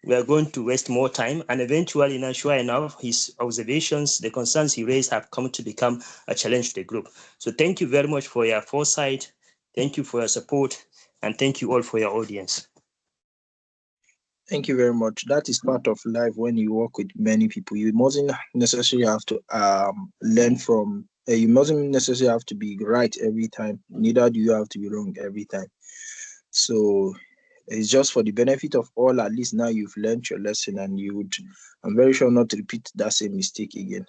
we are going to waste more time. And eventually, now, sure enough, his observations, the concerns he raised have come to become a challenge to the group. So thank you very much for your foresight. Thank you for your support. And thank you all for your audience. thank you very much. That is part of life when you work with many people. You mustn't necessarily have to learn from, you mustn't necessarily have to be right every time. Neither do you have to be wrong every time. So it's just for the benefit of all. At least now you've learned your lesson, and you would, I'm very sure, not repeat that same mistake again.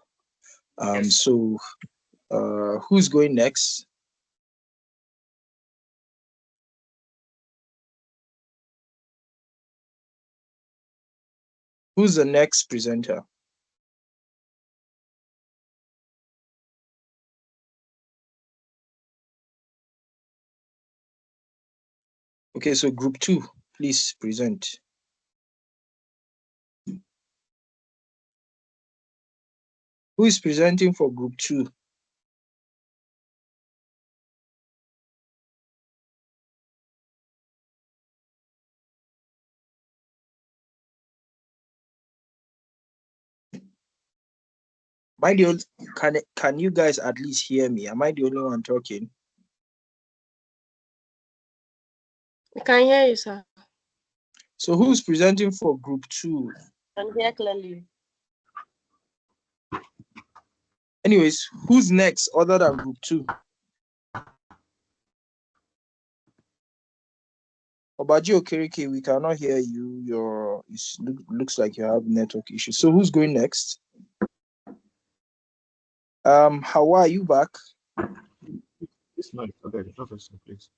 Yes. So who's going next? Who's the next presenter? Okay, so group 2, please present. Who is presenting for group 2? Am I the only, can you guys at least hear me? Am I the only one talking? We can hear you, sir. So who's presenting for group 2? I can hear clearly. Anyways, who's next other than group 2? Obaji Okereke, we cannot hear you. Looks like you have network issues. So who's going next? How are you back? It's not okay, Professor, please.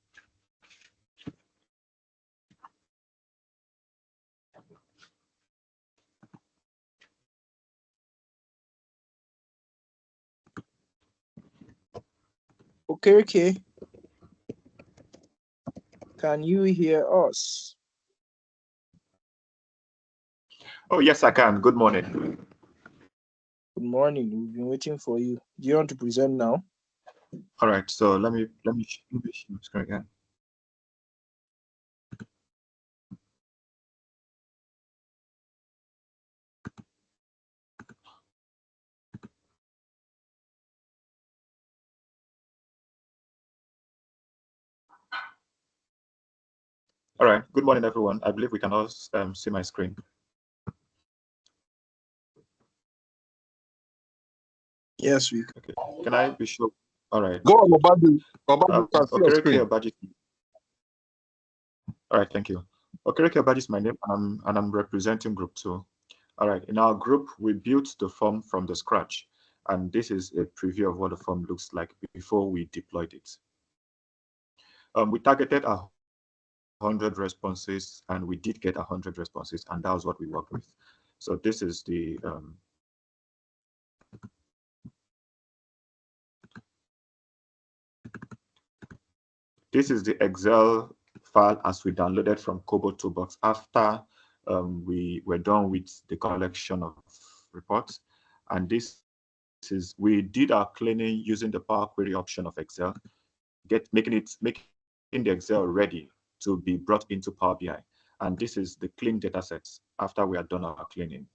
Okay. Can you hear us? Oh, yes, I can. Good morning. Good morning. We've been waiting for you. Do you want to present now? All right, so let me share my screen again. All right, good morning, everyone. I believe we can all see my screen. Yes, we can. Okay, can I be sure? All right. Go on, Obadu. Obadu, can see your Okereke screen. Obaji. All right, thank you. Okereke Obaji is my name, and I'm representing Group 2. All right, in our group, we built the form from the scratch, and this is a preview of what the form looks like before we deployed it. We targeted 100 responses, and we did get 100 responses, and that was what we worked with. So this is the Excel file as we downloaded from Kobo Toolbox after we were done with the collection of reports. And this is, we did our cleaning using the Power Query option of Excel, making the Excel ready to be brought into Power BI. And this is the clean data sets after we had done our cleaning.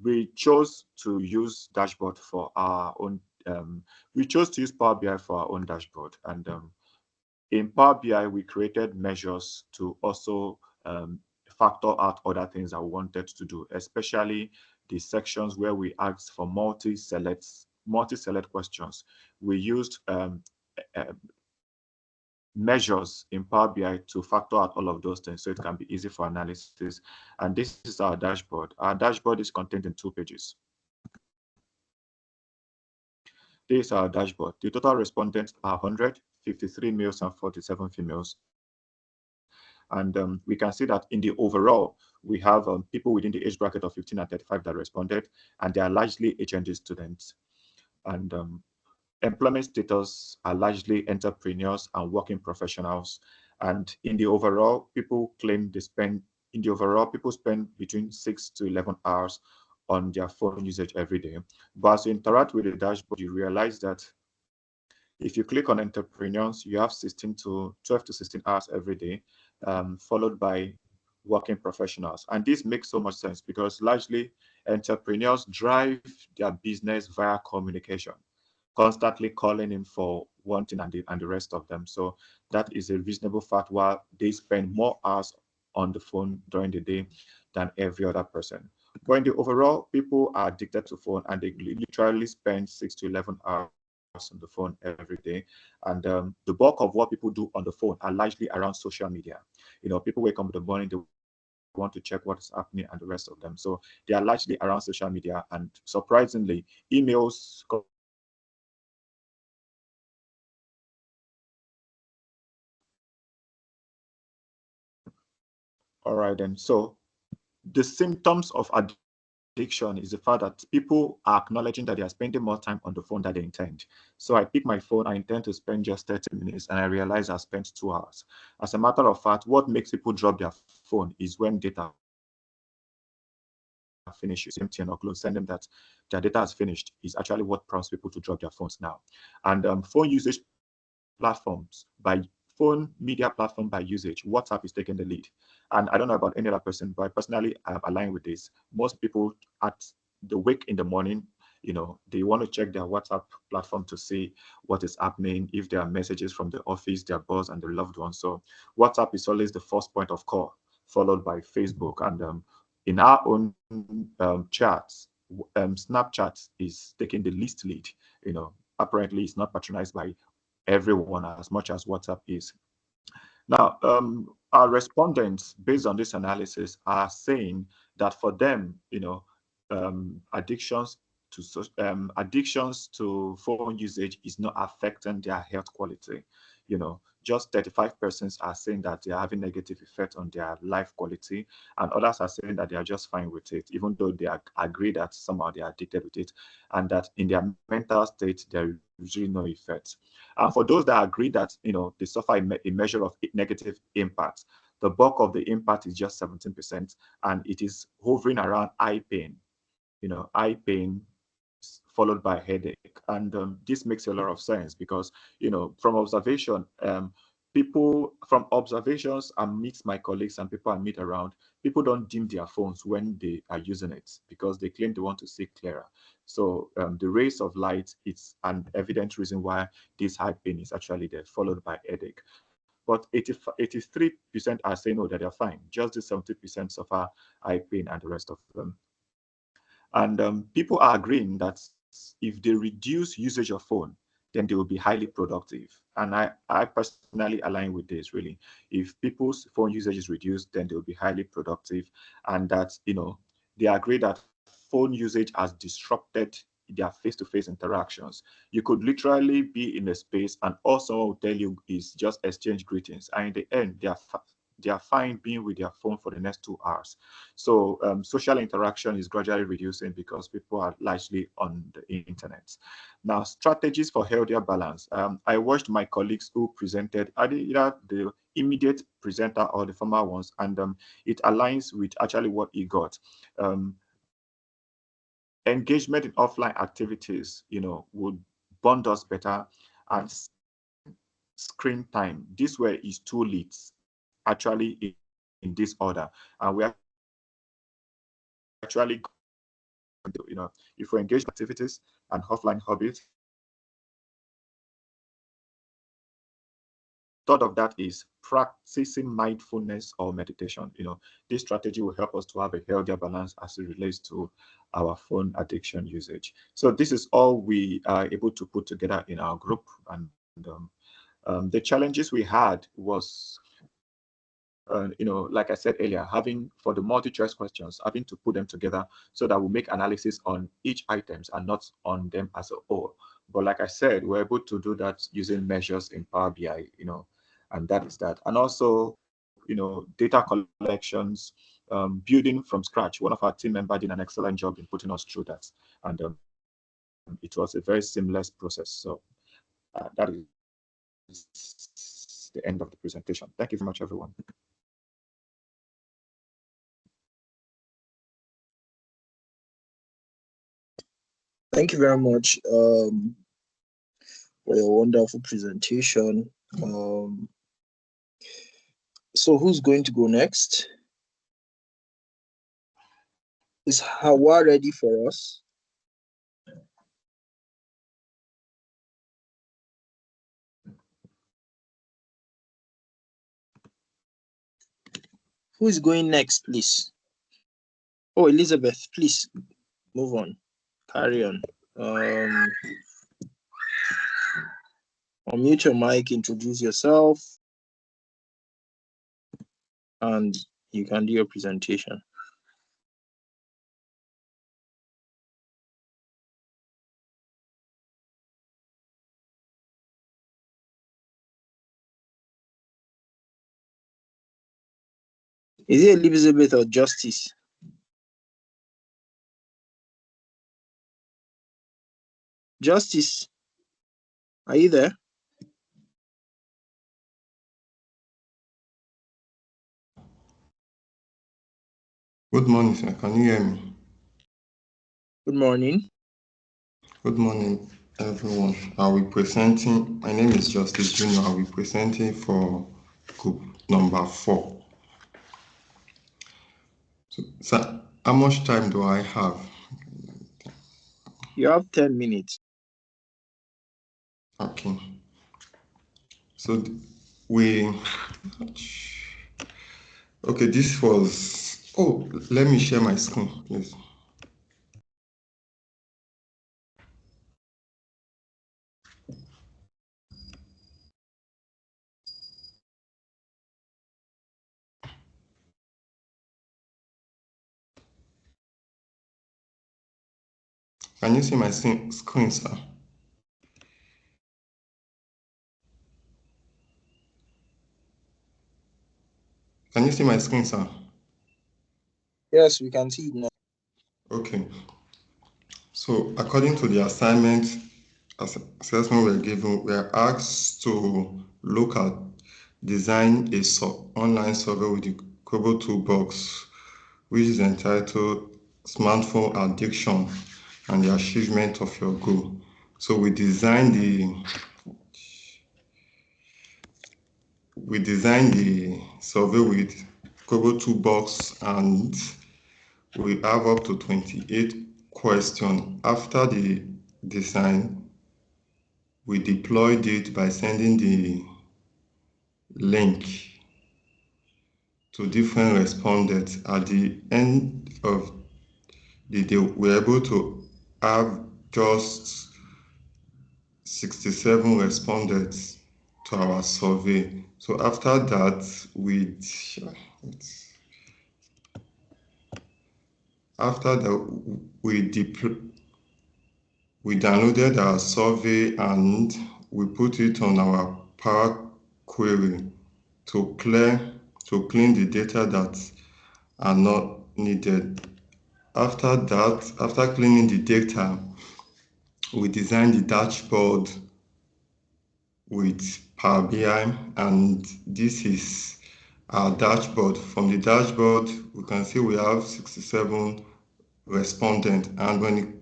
We chose to use dashboard for our own. We chose to use Power BI for our own dashboard, and in Power BI, we created measures to also factor out other things that we wanted to do, especially the sections where we asked for multi-select questions. We used measures in Power BI to factor out all of those things so it can be easy for analysis. And this is our dashboard. Our dashboard is contained in 2 pages. This is our dashboard. The total respondents are 100, 53 males and 47 females. And we can see that in the overall, we have people within the age bracket of 15 and 35 that responded, and they are largely HND students. And employment status are largely entrepreneurs and working professionals. And in the overall, people spend between 6 to 11 hours on their phone usage every day. But as you interact with the dashboard, you realize that if you click on entrepreneurs, you have 12 to 16 hours every day, followed by working professionals. And this makes so much sense because largely entrepreneurs drive their business via communication, constantly calling in for one thing and the rest of them. So that is a reasonable fact why they spend more hours on the phone during the day than every other person. But in the overall, people are addicted to phone and they literally spend 6 to 11 hours on the phone every day. And the bulk of what people do on the phone are largely around social media. People wake up in the morning, they want to check what is happening and the rest of them. So they are largely around social media. And surprisingly, emails, all right, then. So the symptoms of addiction is the fact that people are acknowledging that they are spending more time on the phone than they intend. So I pick my phone, I intend to spend just 30 minutes, and I realize I spent 2 hours. As a matter of fact, what makes people drop their phone is when data finishes. MTN or Glo send them that their data is finished is actually what prompts people to drop their phones now. And phone usage platforms by phone media platform by usage, WhatsApp is taking the lead. And I don't know about any other person, but personally, I'm aligned with this. Most people at the wake in the morning, they want to check their WhatsApp platform to see what is happening, if there are messages from the office, their boss, and their loved ones. So WhatsApp is always the first point of call, followed by Facebook. And in our own charts, Snapchat is taking the least lead. Apparently, it's not patronized by everyone as much as WhatsApp is. Now, our respondents, based on this analysis, are saying that for them, addictions to phone usage is not affecting their health quality. just 35 persons are saying that they are having negative effect on their life quality, and others are saying that they are just fine with it, even though they agree that somehow they are addicted with it, and that in their mental state there is usually no effect. And for those that agree that they suffer a measure of negative impact, the bulk of the impact is just 17%, and it is hovering around eye pain. Eye pain followed by headache. And this makes a lot of sense because, from observation, from observations I meet my colleagues and people I meet around, people don't dim their phones when they are using it because they claim they want to see clearer. So the rays of light, it's an evident reason why this eye pain is actually there, followed by headache. But 83% are saying, no, that they're fine. Just the 70% suffer eye pain and the rest of them. And people are agreeing that if they reduce usage of phone, then they will be highly productive. And I personally align with this, really. If people's phone usage is reduced, then they will be highly productive. And that, they agree that phone usage has disrupted their face-to-face interactions. You could literally be in a space and all someone will tell you is just exchange greetings. And in the end, they are fine being with their phone for the next 2 hours. So social interaction is gradually reducing because people are largely on the internet. Now, strategies for healthier balance. I watched my colleagues who presented either the immediate presenter or the former ones, and it aligns with actually what he got. Engagement in offline activities, would bond us better, and screen time. This way is too late, actually in this order, and we actually, if we engage in activities and offline hobbies. Thought of that is practicing mindfulness or meditation. This strategy will help us to have a healthier balance as it relates to our phone addiction usage. So this is all we are able to put together in our group. And the challenges we had was, like I said earlier, having for the multi-choice questions, having to put them together so that we make analysis on each items and not on them as a whole. But like I said, we're able to do that using measures in Power BI, and that is that. And also, data collections, building from scratch. One of our team members did an excellent job in putting us through that. And it was a very seamless process. So that is the end of the presentation. Thank you very much, everyone. Thank you very much for your wonderful presentation. So who's going to go next? Is Hawa ready for us? Who is going next, please? Oh, Elizabeth, please move on. Carry on. Unmute your mic, introduce yourself, and you can do your presentation. Is it Elizabeth or Justice? Justice, are you there? Good morning, sir. Can you hear me? Good morning. Good morning, everyone. I'll be presenting. My name is Justice Junior. I'll be presenting for group number 4. So, sir, how much time do I have? You have 10 minutes. Okay. So we. Okay, this was. Oh, let me share my screen, please. Can you see my screen, sir? Can you see my screen, sir? Yes, we can see it now. Okay. So according to the assignment assessment we're given, we're asked to look at design a online survey with the Kobo toolbox, which is entitled Smartphone Addiction and the Achievement of Your Goal. So we designed the survey with Kobo toolbox, and we have up to 28 questions. After the design, we deployed it by sending the link to different respondents. At the end of the day, we were able to have just 67 respondents to our survey. So after that, we downloaded our survey and we put it on our Power Query to clean the data that are not needed. After that, after cleaning the data, we designed the dashboard with Power BI, and this is our dashboard. From the dashboard, we can see we have 67 respondents, and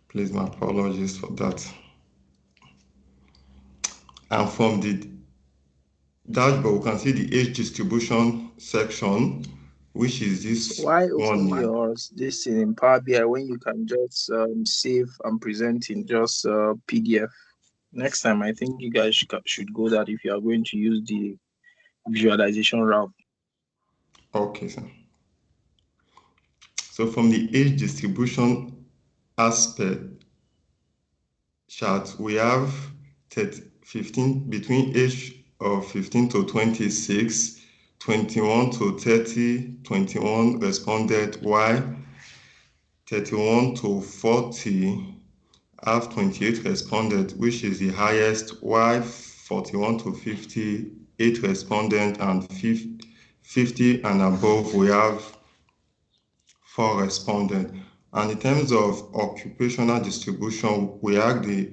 please, my apologies for that. And from the dashboard, we can see the age distribution section, which is this Why one. open this thing in Power BI when you can just save and present in just PDF? Next time, I think you guys should go that if you are going to use the visualization route. Okay, sir. So from the age distribution aspect chart, we have 15 between age of 15 to 26, 21 to 30, 21 responded, while 31 to 40 have 28 responded, which is the highest, while 41 to 50, 8 responded, and 50 and above, we have 4 responded. And in terms of occupational distribution, we have the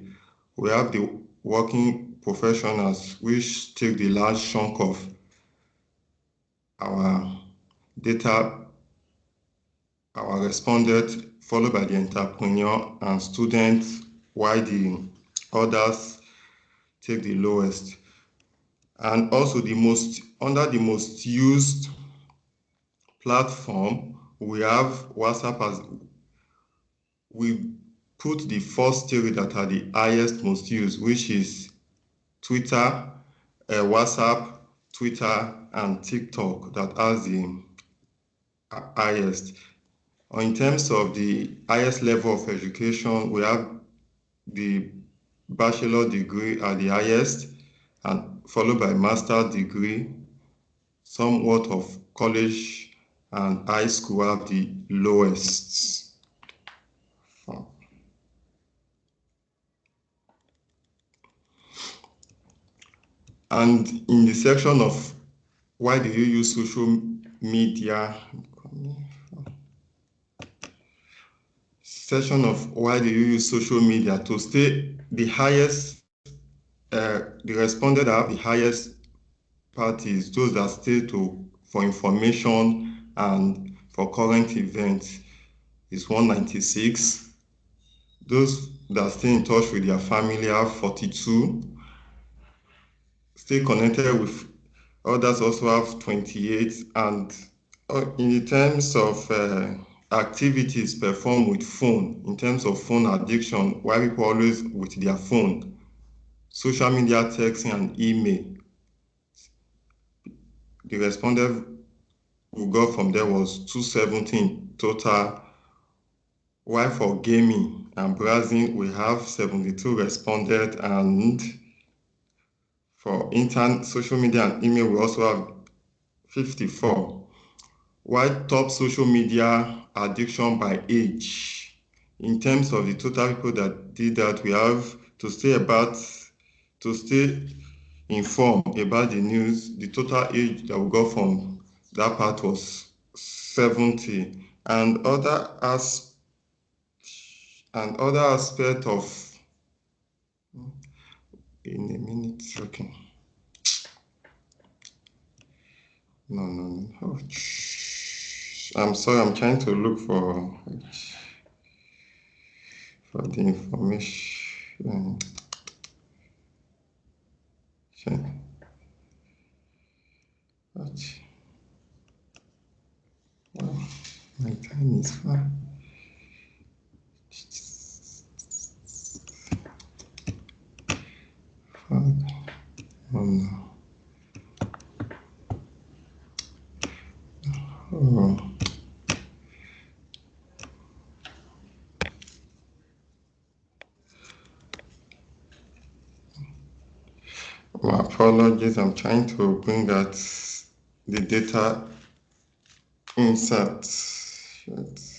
working professionals, which take the large chunk of our data, our respondent, followed by the entrepreneur and students, while the others take the lowest. And also under the most used platform, we have WhatsApp as we put the first three that are the highest most used, which is Twitter, WhatsApp, Twitter, and TikTok that has the highest. In terms of the highest level of education, we have the bachelor degree at the highest, and followed by master degree. Somewhat of college and high school have the lowest. And in the section of why do you use social media, why do you use social media, to stay the highest, the responded have the highest parties, those that stay for information and for current events is 196. Those that stay in touch with their family have 42. Stay connected with others also have 28. And in terms of activities performed with phone, in terms of phone addiction, why people always with their phone, social media, texting, and email, the respondent we got from there was 217 total, while for gaming and browsing, we have 72 responded, and for social media and email, we also have 54. While top social media addiction by age, in terms of the total people that did that, we have to stay about to stay informed about the news. The total age that we got from that part was 70, and other aspect of in a minute. Okay. No. Oh, I'm sorry. I'm trying to look for the information. What? Well, my time is far. Oh no. Oh. My apologies. I'm trying to bring out the data insert. Shit.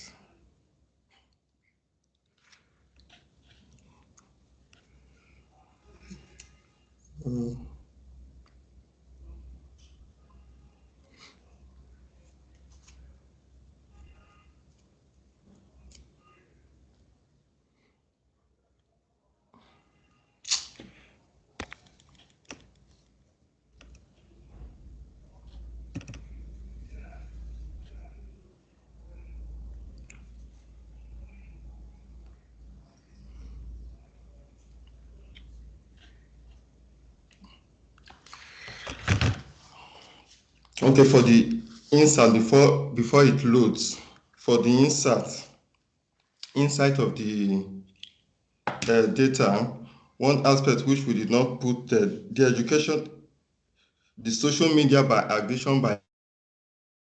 Okay, for the insert before it loads, for the inside of the data, one aspect which we did not put the education, the social media by addition by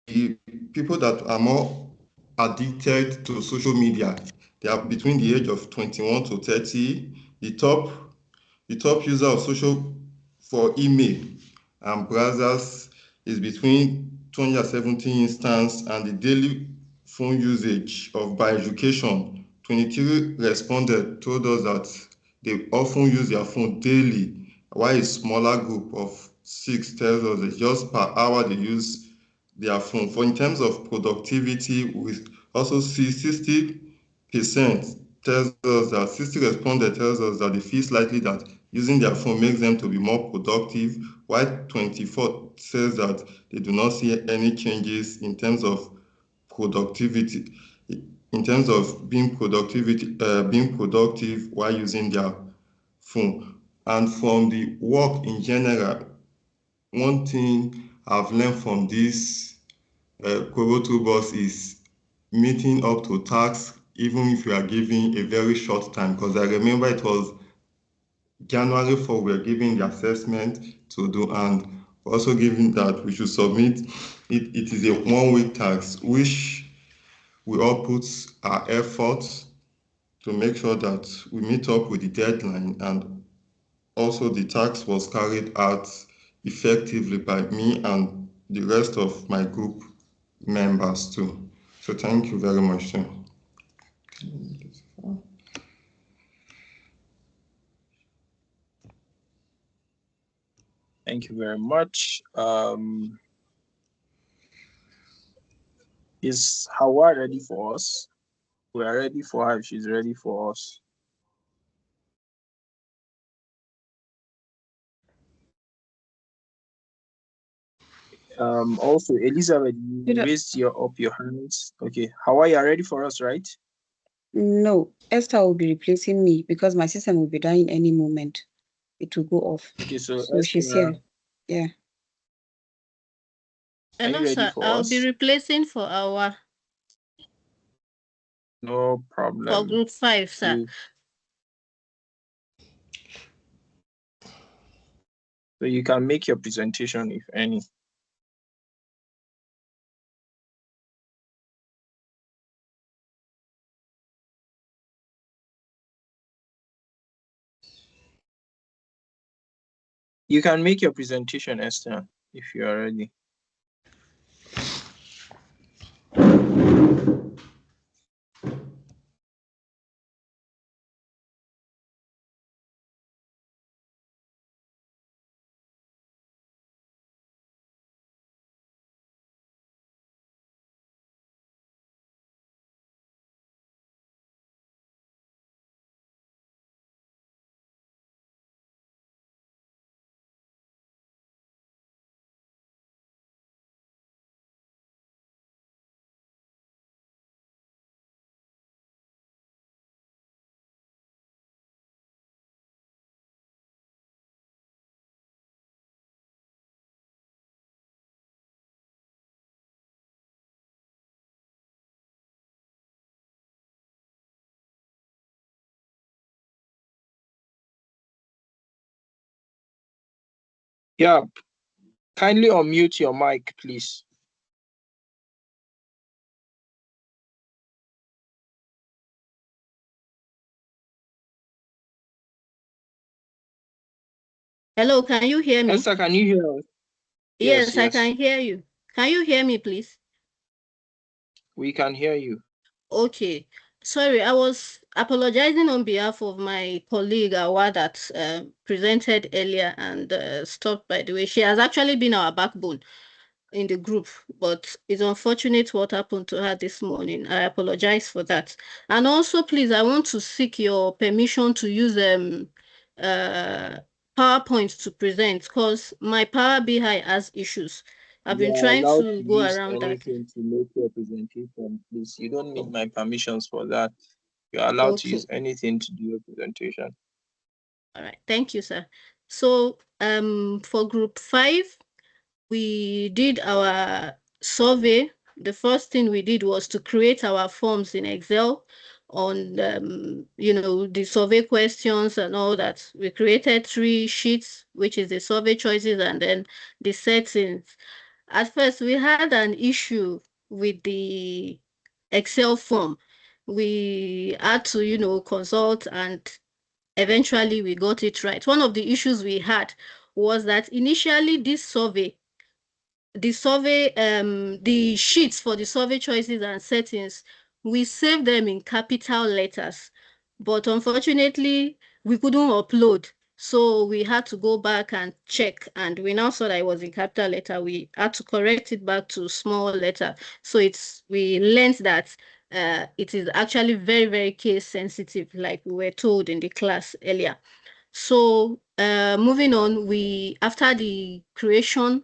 the people that are more addicted to social media. They are between the age of 21 to 30. The top user of social for email and browsers is between 270 instance, and the daily phone usage of by education, 23 responded told us that they often use their phone daily, while a smaller group of 6 tells us that just per hour they use their phone. For in terms of productivity, we also see 60% tells us that 60 responded tells us that they feel slightly that using their phone makes them to be more productive, while 24 says that they do not see any changes in terms of productivity, in terms of being productive while using their phone. And from the work in general, one thing I've learned from this Kobo bus is meeting up to tasks, even if you are given a very short time. Because I remember it was January 4, we were given the assessment to do, and also given that we should submit it is a 1 week task, which we all put our efforts to make sure that we meet up with the deadline, and also the task was carried out effectively by me and the rest of my group members too. So thank you very much, sir. Thank you very much. Is Hawa ready for us? We are ready for her if she's ready for us. Also, Elizabeth, you raised up your hands. Okay, Hawa, you are ready for us, right? No, Esther will be replacing me because my system will be dying any moment. It will go off. Okay, so she's here. Yeah. Hello, sir. I'll be replacing for our No problem. for group 5, sir. So you can make your presentation, if any. You can make your presentation, Esther, if you are ready. Yeah, kindly unmute your mic, please. Hello, can you hear me? Esther, can you hear us? Yes, I Yes. can hear you. Can you hear me, please? We can hear you. Okay. Sorry, I was apologizing on behalf of my colleague, Awa, that presented earlier and stopped, by the way. She has actually been our backbone in the group, but it's unfortunate what happened to her this morning. I apologize for that. And also, please, I want to seek your permission to use PowerPoint to present, because my Power BI has issues. I've been You are trying allowed to to go use around that. anything to make your presentation, please. You don't need my permissions for that. You are allowed to Okay. use anything to do your presentation. All right. Thank you, sir. So for group 5, we did our survey. The first thing we did was to create our forms in Excel on the survey questions and all that. We created 3 sheets, which is the survey choices and then the settings. At first, we had an issue with the Excel form. We had to consult, and eventually we got it right. One of the issues we had was that initially this survey, the sheets for the survey choices and settings, we saved them in capital letters, but unfortunately we couldn't upload. So we had to go back and check, and we now saw that it was in capital letter. We had to correct it back to small letter. So we learned that it is actually very, very case sensitive, like we were told in the class earlier. So moving on, after the creation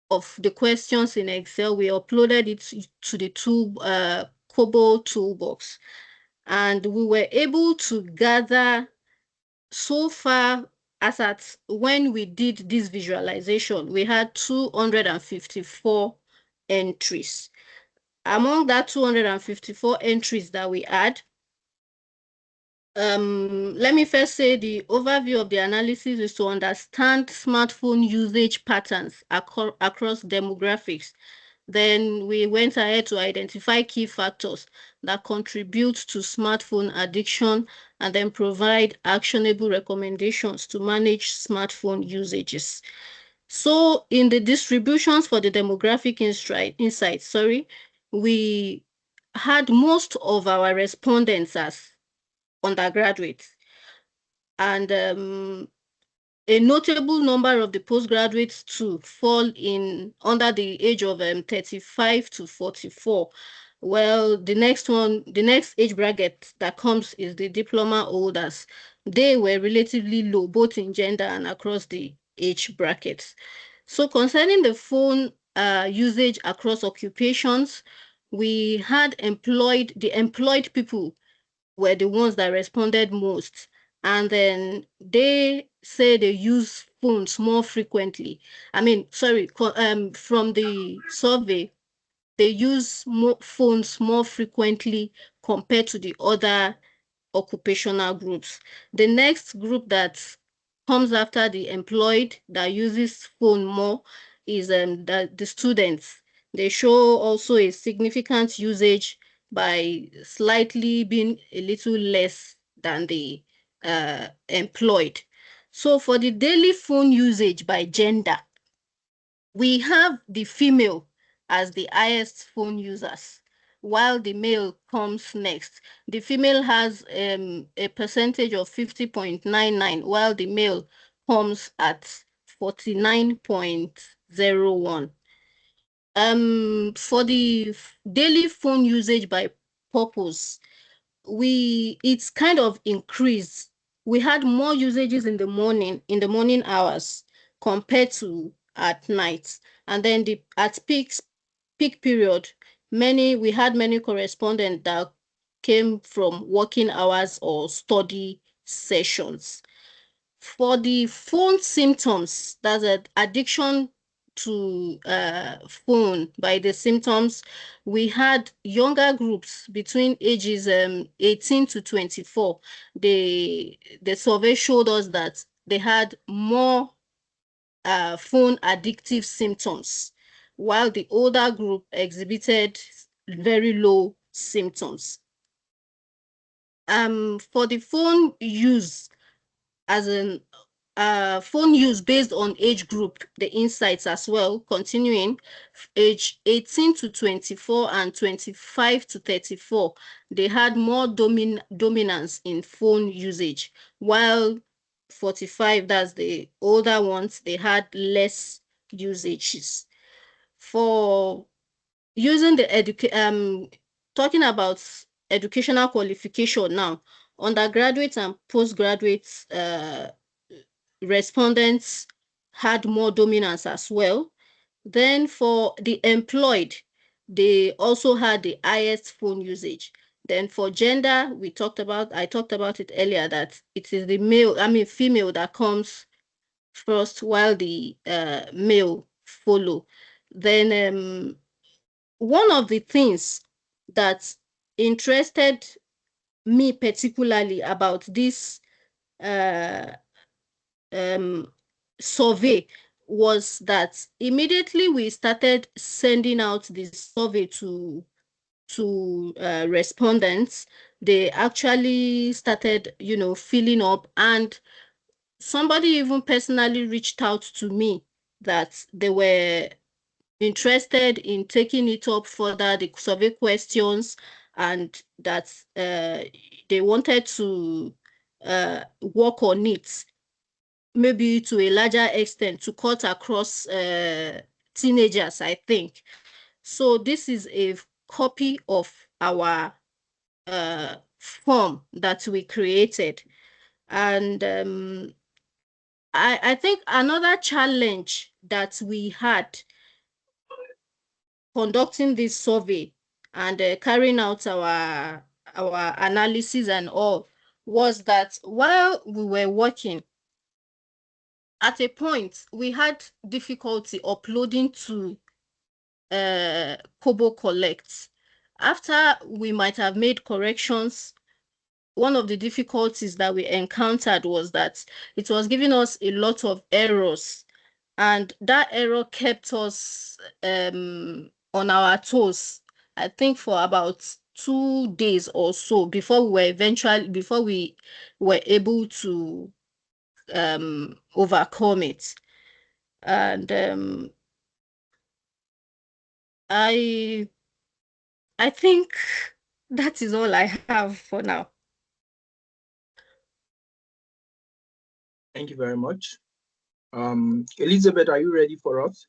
of the questions in Excel, we uploaded it to the Kobo toolbox, and we were able to gather so far. As at when we did this visualization, we had 254 entries. Among that 254 entries that we had, let me first say the overview of the analysis is to understand smartphone usage patterns across demographics. Then we went ahead to identify key factors that contribute to smartphone addiction and then provide actionable recommendations to manage smartphone usages. So in the distributions for the demographic insights, we had most of our respondents as undergraduates, and a notable number of the postgraduates to fall in under the age of 35 to 44. Well, the next age bracket that comes is the diploma holders. They were relatively low, both in gender and across the age brackets. So concerning the phone usage across occupations, we had the employed people were the ones that responded most. And then they say they use phones more frequently. From the survey, they use phones more frequently compared to the other occupational groups. The next group that comes after the employed that uses phone more is the students. They show also a significant usage by slightly being a little less than the employed. So for the daily phone usage by gender, we have the female as the highest phone users, while the male comes next. The female has a percentage of 50.99, while the male comes at 49.01. For the daily phone usage by purpose, it's kind of increased. We had more usages in the morning hours compared to at night. And then at peak period, we had many correspondents that came from working hours or study sessions. For the phone symptoms, that's an addiction to phone by the symptoms, we had younger groups between ages 18 to 24. The survey showed us that they had more phone addictive symptoms, while the older group exhibited very low symptoms. For the phone use, as in phone use based on age group, the insights as well, continuing, age 18 to 24 and 25 to 34, they had more dominance in phone usage, while 45, that's the older ones, they had less usages. For using the talking about educational qualification now, undergraduate and postgraduate respondents had more dominance as well. Then for the employed, they also had the highest phone usage. Then for gender, I talked about it earlier, that it is the female that comes first, while the male follow. Then one of the things that interested me particularly about this survey was that immediately we started sending out this survey to respondents, they actually started, filling up, and somebody even personally reached out to me that they were interested in taking it up further, the survey questions, and that they wanted to work on it, maybe to a larger extent, to cut across teenagers, I think. So this is a copy of our form that we created. And I think another challenge that we had conducting this survey and carrying out our analysis and all was that while we were working, at a point we had difficulty uploading to Kobo Collect. After we might have made corrections, one of the difficulties that we encountered was that it was giving us a lot of errors, and that error kept us on our toes, I think, for about 2 days or so before we were able to overcome it. And I think that is all I have for now. Thank you very much. Elizabeth, are you ready for us?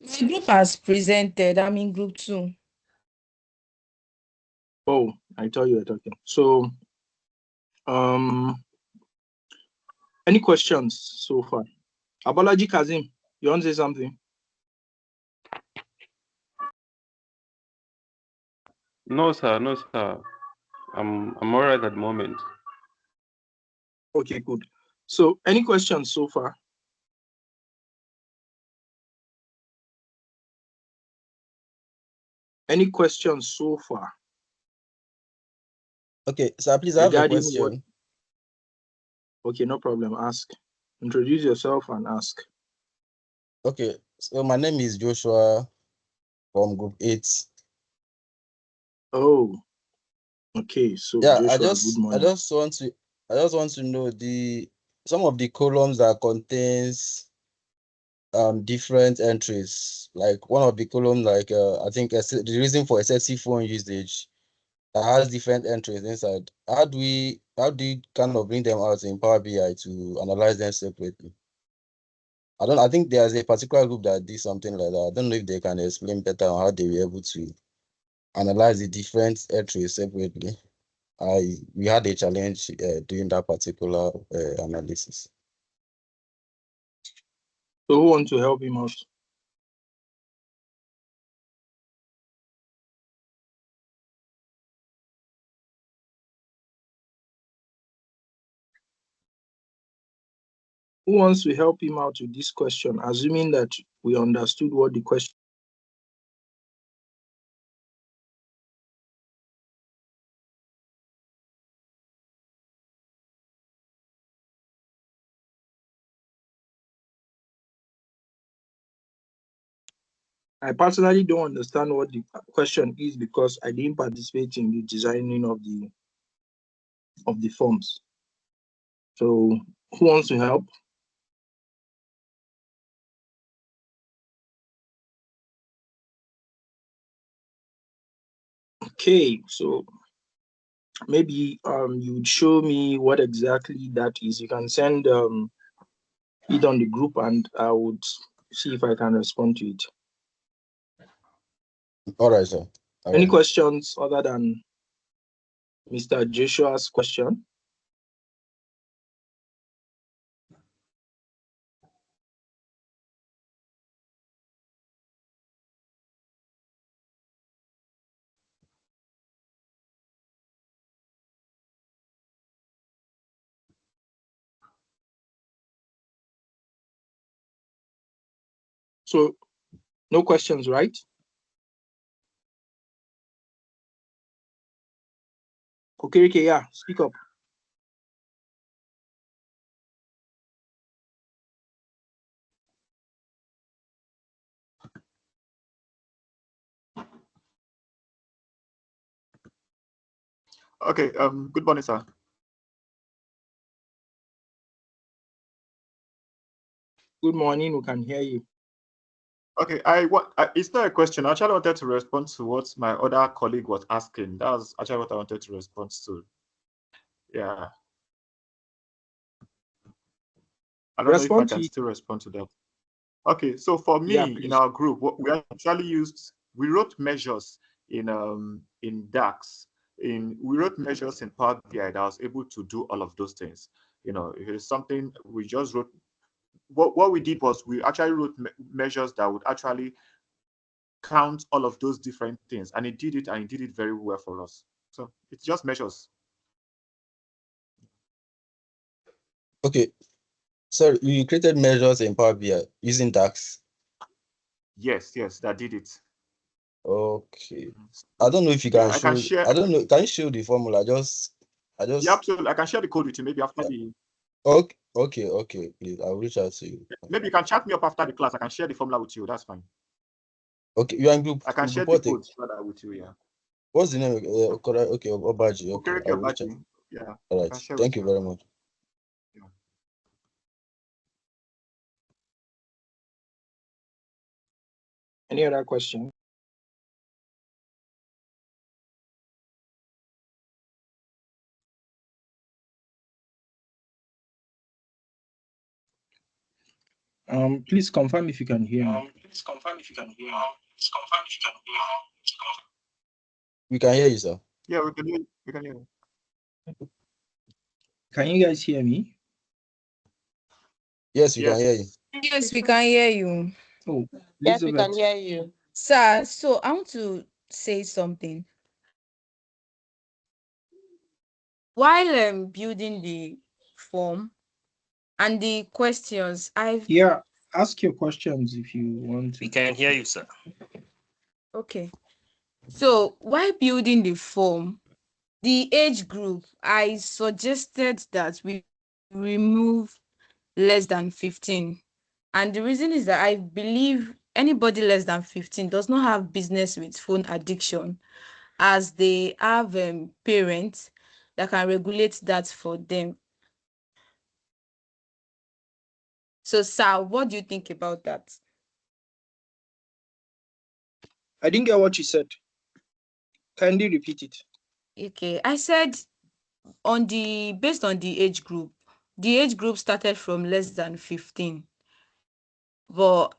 My group has presented. I'm in group 2. Oh, I thought you were talking. So, any questions so far? Abolaji Kazim, you want to say something? No, sir. No, sir. I'm all right at the moment. Okay, good. So, any questions so far? Any questions so far? Okay, sir, please, I have a Regarding what? question. Okay, no problem. Ask. Introduce yourself and ask. Okay, so my name is Joshua from Group 8. Oh, okay. So Yeah, Joshua, I good just morning. want to know some of the columns that contains different entries. Like one of the columns, like I think the reason for excessive phone usage, that has different entries inside. How do you kind of bring them out in Power BI to analyze them separately? I think there's a particular group that did something like that. I don't know if they can explain better on how they were able to analyze the different entries separately. We had a challenge doing that particular analysis. So who wants to help him out? Who wants to help him out with this question, assuming that we understood what the question? I personally don't understand what the question is because I didn't participate in the designing of the forms. So who wants to help? Okay, so maybe you would show me what exactly that is. You can send it on the group and I would see if I can respond to it. All right, sir. Any questions other than Mr. Joshua's question? So no questions, right? Okay, yeah, speak up. Okay, good morning, sir. Good morning, we can hear you. Okay, it's not a question. I actually wanted to respond to what my other colleague was asking. That was actually what I wanted to respond to. Yeah. I don't know if I can still respond to that. Okay, so for me, in our group, what we actually used, we wrote measures in DAX. We wrote measures in Power BI that was able to do all of those things. You know, if it's something we just wrote, what we did was we actually wrote measures that would actually count all of those different things, and it did it, and it did it very well for us. So it's just measures. Okay, so you created measures in Power BI using DAX. Yes, that did it. Okay, I don't know if you can show. I don't know. Can you show the formula? Yeah, absolutely. I can share the code with you. Maybe after the. Okay. Please, I'll reach out to you. Maybe you can chat me up after the class. I can share the formula with you. That's fine. Okay, you are in group. I can share the code with you. Yeah. What's the name? Okay, Obaji. Okay, I will reach out. Yeah. All right. Thank you very much. Yeah. Any other question? Please confirm if you can hear me. We can hear you, sir. Yeah, we can hear you. Can you guys hear me? Yes, we can hear you. Yes, we can hear you. Oh, yes, we can hear you. Sir, so I want to say something. While building the form and the questions, ask your questions if you want to. We can hear you, sir. Okay. So while building the form, the age group, I suggested that we remove less than 15. And the reason is that I believe anybody less than 15 does not have business with phone addiction, as they have parents that can regulate that for them. So, sir, what do you think about that? I didn't get what you said. Kindly repeat it. Okay, I said based on the age group started from less than 15. But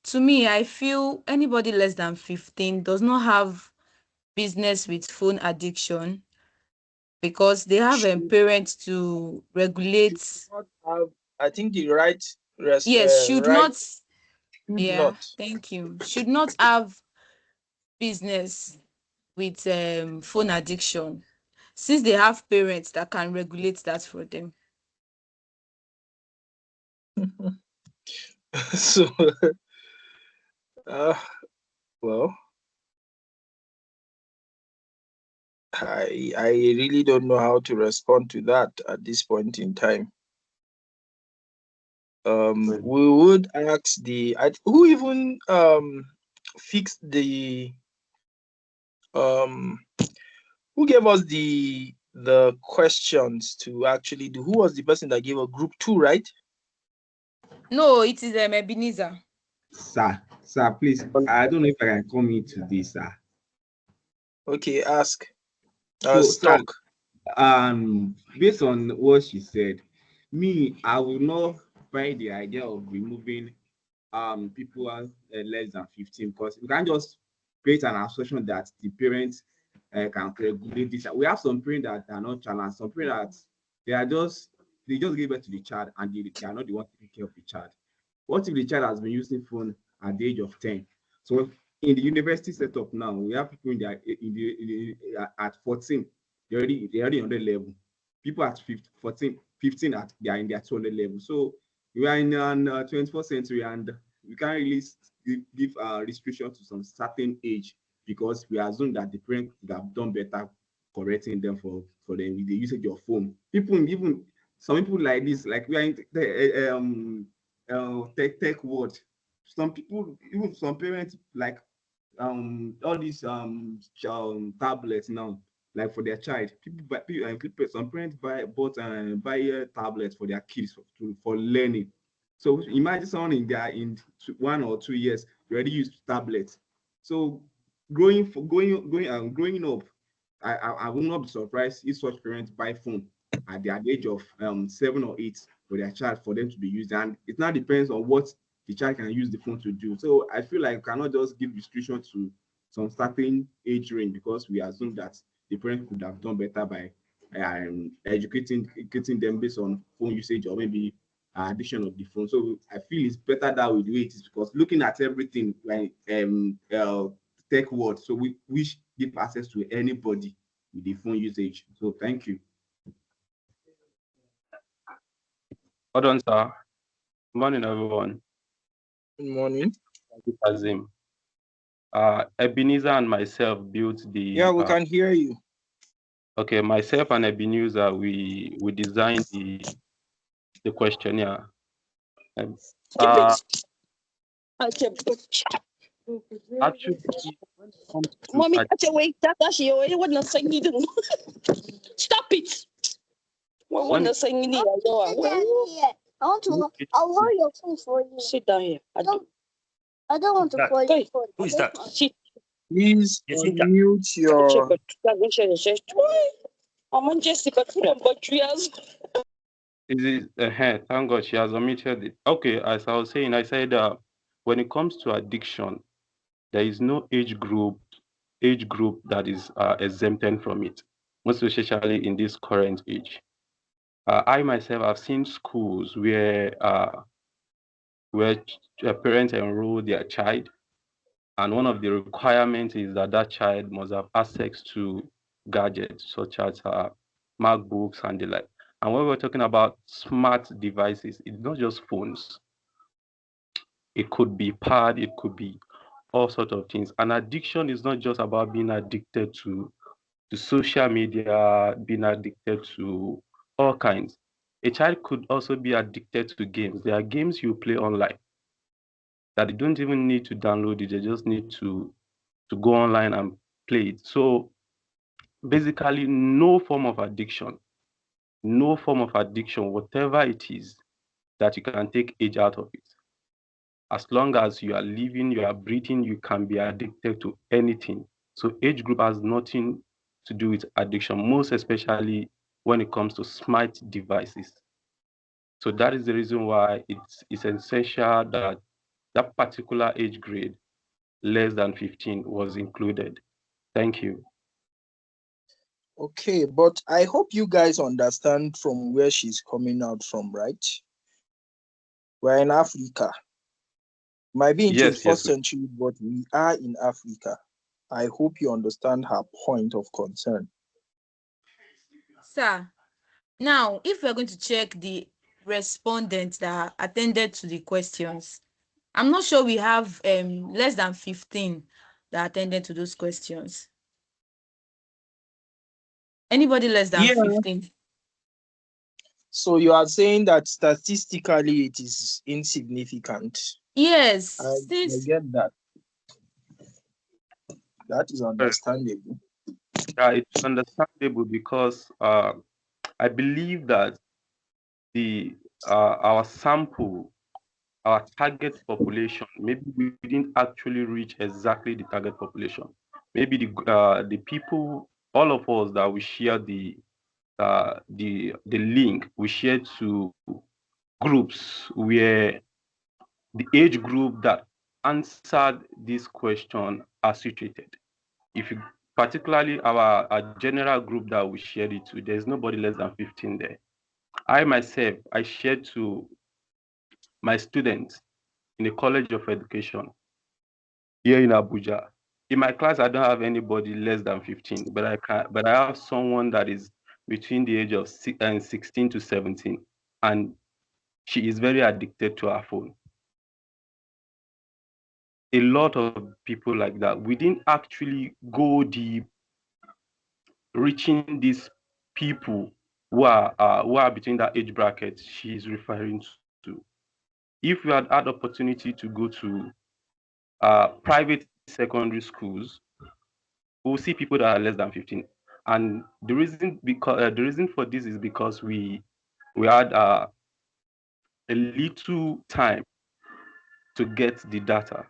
to me, I feel anybody less than 15 does not have business with phone addiction because they have parents to regulate. I think the right Should not. Thank you. Should not have business with phone addiction since they have parents that can regulate that for them. So, well, I really don't know how to respond to that at this point in time. We would ask who even fixed the um who gave us the questions to actually do? Who was the person that gave a group 2, right? No, it is Ebenezer. Sir, please, I don't know if I can come into this, sir. Okay, ask. So, sir, Talk. based on what she said, I will not buy the idea of removing people are less than 15, because we can't just create an assumption that the parents can regulate this. We have some parents that are not challenged, some parents that they just give birth to the child and they are not the one taking care of the child. What if the child has been using phone at the age of 10? So in the university setup now, we have people at 14, they're already on the level. People at 15, 15 they are in their 200 level. So we are in the 21st century, and we can't really give restriction to some certain age, because we assume that the parents would have done better correcting them for the usage of phone. Even some people like this, like we are in the tech world. Some people, even some parents, like all these tablets now, like for their child. Some parents buy tablets for their kids for learning. So imagine someone in 1 or 2 years they already use tablets. So growing up, I will not be surprised if such parents buy phone at the age of 7 or 8 for their child, for them to be used. And it now depends on what the child can use the phone to do. So I feel like you cannot just give restriction to some certain age range, because we assume that the parent could have done better by educating them based on phone usage, or maybe addiction of the phone. So I feel it's better that way the way it is, because looking at everything like tech world, so we should give access to anybody with the phone usage. So thank you. Hold on, sir. Good morning, everyone. Good morning. Azim. Ebenezer and myself built the. Yeah, we can hear you. Okay, myself and Ebenezer, we designed the questionnaire. Actually, when it comes to Mommy, wait, that's you. What not saying you do? Stop it. What not saying you? I want to. I'll borrow your phone for you. Sit down here. I don't want to call your phone. Who is that? Please unmute your. I'm Jessica. Thank God she has omitted it. Okay, as I was saying, I said when it comes to addiction, there is no age group that is exempted from it, most especially in this current age. I myself have seen schools where parents enroll their child, and one of the requirements is that that child must have access to gadgets such as MacBooks and the like. And when we're talking about smart devices, it's not just phones. It could be pad, it could be all sorts of things. And addiction is not just about being addicted to social media, being addicted to all kinds. A child could also be addicted to games. There are games you play online that they don't even need to download it. They just need to go online and play it. So basically, no form of addiction, whatever it is, that you can take age out of it. As long as you are living, you are breathing, you can be addicted to anything. So age group has nothing to do with addiction, most especially when it comes to smart devices. So that is the reason why it's essential that that particular age grade, less than 15, was included. Thank you. Okay, but I hope you guys understand from where she's coming out from, right? We're in Africa. Might be in 21st century, but we are in Africa. I hope you understand her point of concern. Sir, now if we're going to check the respondents that attended to the questions, I'm not sure we have less than 15 that attended to those questions. Anybody less than 15? So you are saying that statistically it is insignificant? Yes. I get that. That is understandable. Yeah, it's understandable because I believe that our sample, our target population, maybe we didn't actually reach exactly the target population. Maybe the people, all of us that we share the link, we share to groups where the age group that answered this question are situated. If you particularly our general group that we shared it to, there's nobody less than 15 there. I myself, I shared to my students in the College of Education here in Abuja. In my class, I don't have anybody less than 15, but I have someone that is between the age of 16 to 17, and she is very addicted to her phone. A lot of people like that. We didn't actually go deep reaching these people who are between that age bracket she's referring to. If we had opportunity to go to private secondary schools, we'll see people that are less than 15. And the reason for this is because we had a little time to get the data.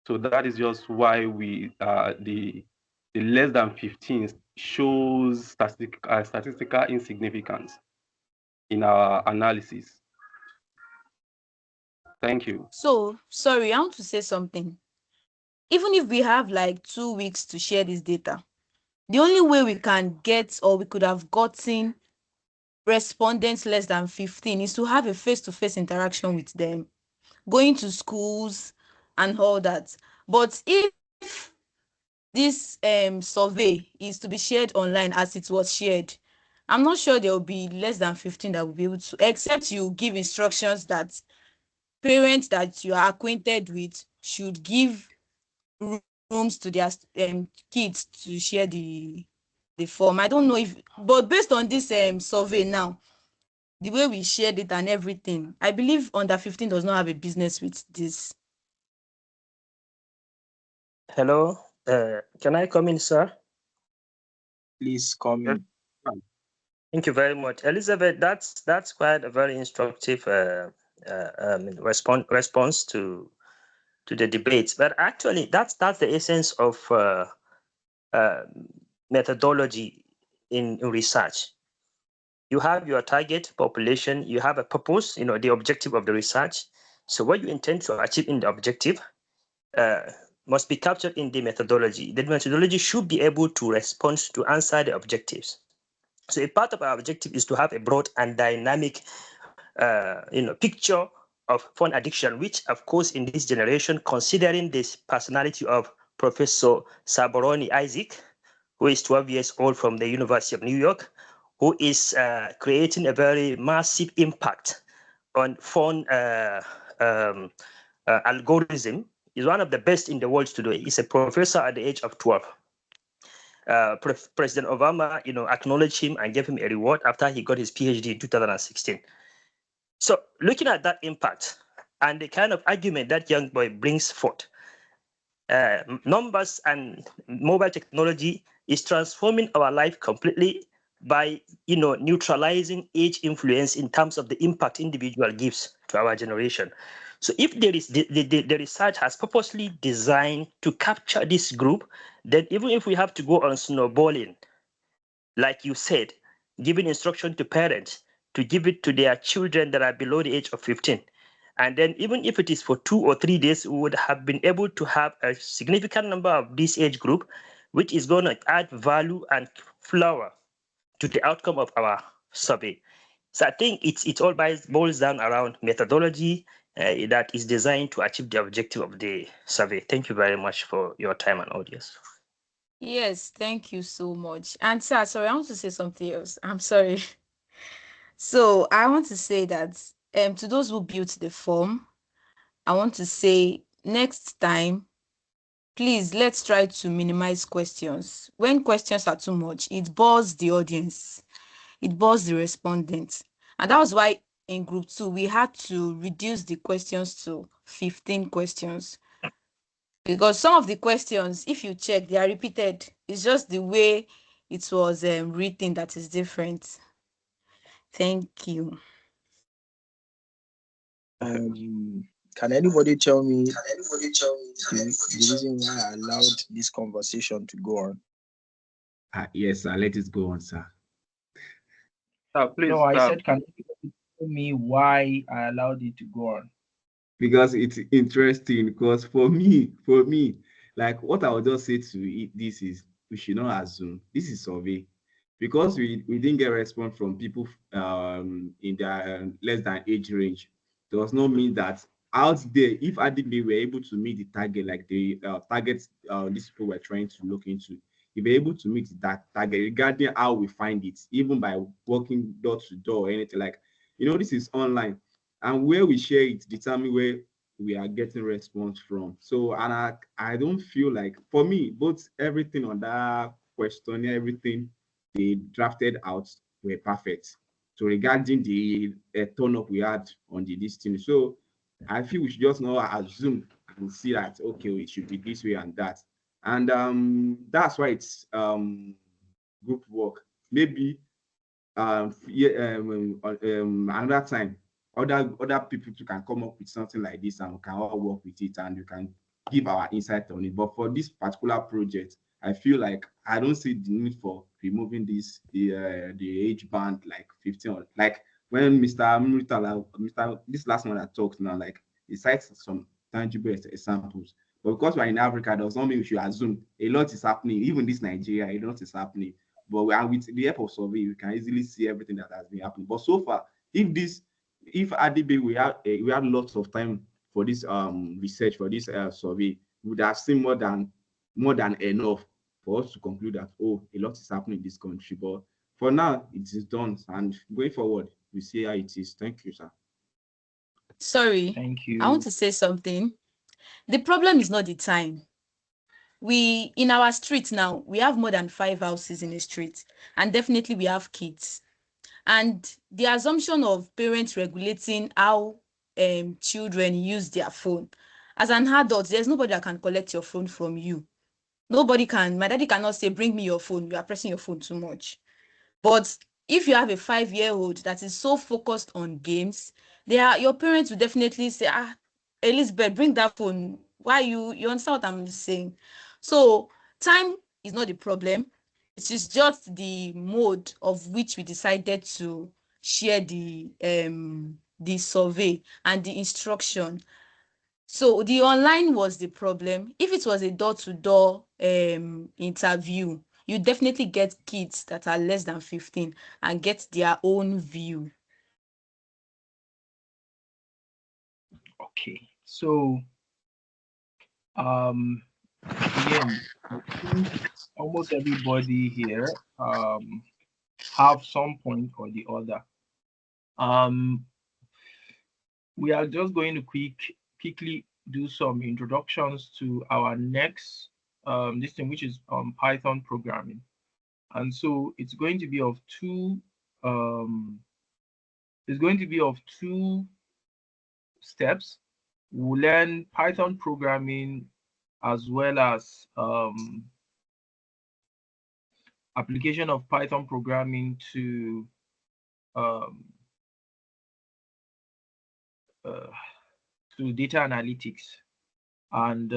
So that is just why the less than 15 shows statistical insignificance in our analysis. Thank you. So, sorry, I want to say something. Even if we have like 2 weeks to share this data, the only way we can get, or we could have gotten, respondents less than 15 is to have a face-to-face interaction with them, going to schools and all that. But if this survey is to be shared online as it was shared, I'm not sure there will be less than 15 that will be able to, except you give instructions that parents that you are acquainted with should give rooms to their kids to share the form. I don't know if, but based on this survey now, the way we shared it and everything, I believe under 15 does not have a business with this. Hello, can I come in, sir? Please come in. Thank you very much, Elizabeth. That's quite a very instructive response to the debates. But actually, that's the essence of methodology in research. You have your target population, you have a purpose, the objective of the research. So what you intend to achieve in the objective must be captured in the methodology. The methodology should be able to respond to answer the objectives. So a part of our objective is to have a broad and dynamic picture of phone addiction, which of course in this generation, considering this personality of Professor Saboroni Isaac, who is 12 years old from the University of New York, who is creating a very massive impact on phone algorithm, is one of the best in the world today. He's a professor at the age of 12. President Obama, acknowledged him and gave him a reward after he got his PhD in 2016. So looking at that impact and the kind of argument that young boy brings forth, numbers and mobile technology is transforming our life completely by neutralizing age influence in terms of the impact individual gives to our generation. So if there is the research has purposely designed to capture this group, then even if we have to go on snowballing, like you said, giving instruction to parents to give it to their children that are below the age of 15. And then even if it is for 2 or 3 days, we would have been able to have a significant number of this age group, which is going to add value and flower to the outcome of our survey. So I think it all boils down around methodology that is designed to achieve the objective of the survey. Thank you very much for your time and audience. Yes, thank you so much. And sir, sorry, I want to say something else. I'm sorry. So I want to say that to those who built the form, I want to say next time, please let's try to minimize questions. When questions are too much, it bores the audience, it bores the respondents. And that was why in group 2, we had to reduce the questions to 15 questions. Because some of the questions, if you check, they are repeated. It's just the way it was written that is different. Thank you. Can anybody tell me the reason why I allowed this conversation to go on? Yes, sir. Let it go on, sir. Please, No, I said, can you tell me why I allowed it to go on? Because it's interesting. Because for me, like what I would just say to this is we should not assume this is survey, because we didn't get response from people in their less than age range. Does not mean that out there, if ADB were able to meet the target, like the targets these people were trying to look into, if we're able to meet that target, regarding how we find it, even by walking door to door or anything, like, this is online, and where we share it determine where we are getting response from. So, and I don't feel like, for me, both everything on that questionnaire, everything they drafted out were perfect. So regarding the turn up we had on this thing, so I feel we should just not assume and see that okay, it should be this way and that, and that's why it's group work. Maybe yeah, another time, other people too can come up with something like this, and we can all work with it, and we can give our insight on it. But for this particular project, I feel like I don't see the need for removing the age band like 15, or like when Mr. This last one that talked now, like he cites some tangible examples. But because we're in Africa, does not mean we should assume a lot is happening. Even this Nigeria, a lot is happening. But with the help of survey, we can easily see everything that has been happening. But so far, if ADB we had lots of time for this research, for this survey, we would have seen more than enough for us to conclude that, oh, a lot is happening in this country. But for now, it is done, and going forward, we see how it is. Thank you, sir. Sorry, Thank you. I want to say something. The problem is not the time. We, in our street now, we have more than 5 houses in the street, and definitely we have kids. And the assumption of parents regulating how children use their phone. As an adult, there's nobody that can collect your phone from you. Nobody can. My daddy cannot say, bring me your phone. You are pressing your phone too much. But if you have a 5-year-old that is so focused on games, your parents will definitely say, Elizabeth, bring that phone. Why you understand what I'm saying? So time is not the problem. It is just the mode of which we decided to share the survey and the instruction. So the online was the problem. If it was a door-to-door interview, you definitely get kids that are less than 15 and get their own view. Okay, so again, I think almost everybody here have some point or the other. We are just going to quickly do some introductions to our next this thing, which is Python programming. And so it's going to be of two steps. We'll learn Python programming as well as application of Python programming to data analytics. And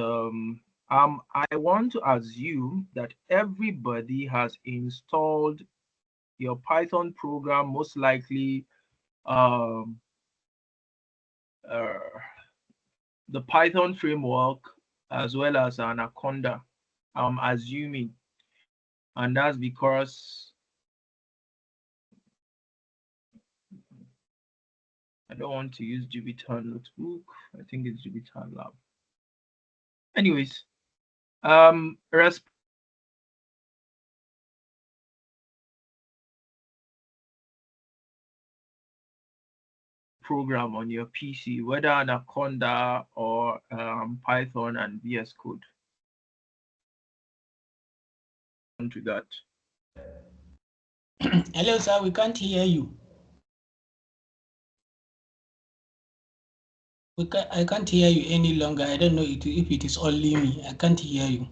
I want to assume that everybody has installed your Python program, most likely the Python framework as well as Anaconda, I'm assuming. And that's because I don't want to use Jupyter Notebook. I think it's Jupyter Lab. Anyways, program on your PC, whether Anaconda or Python and VS Code. To that. Hello, sir. We can't hear you. I can't hear you any longer. I don't know if it is only me. I can't hear you.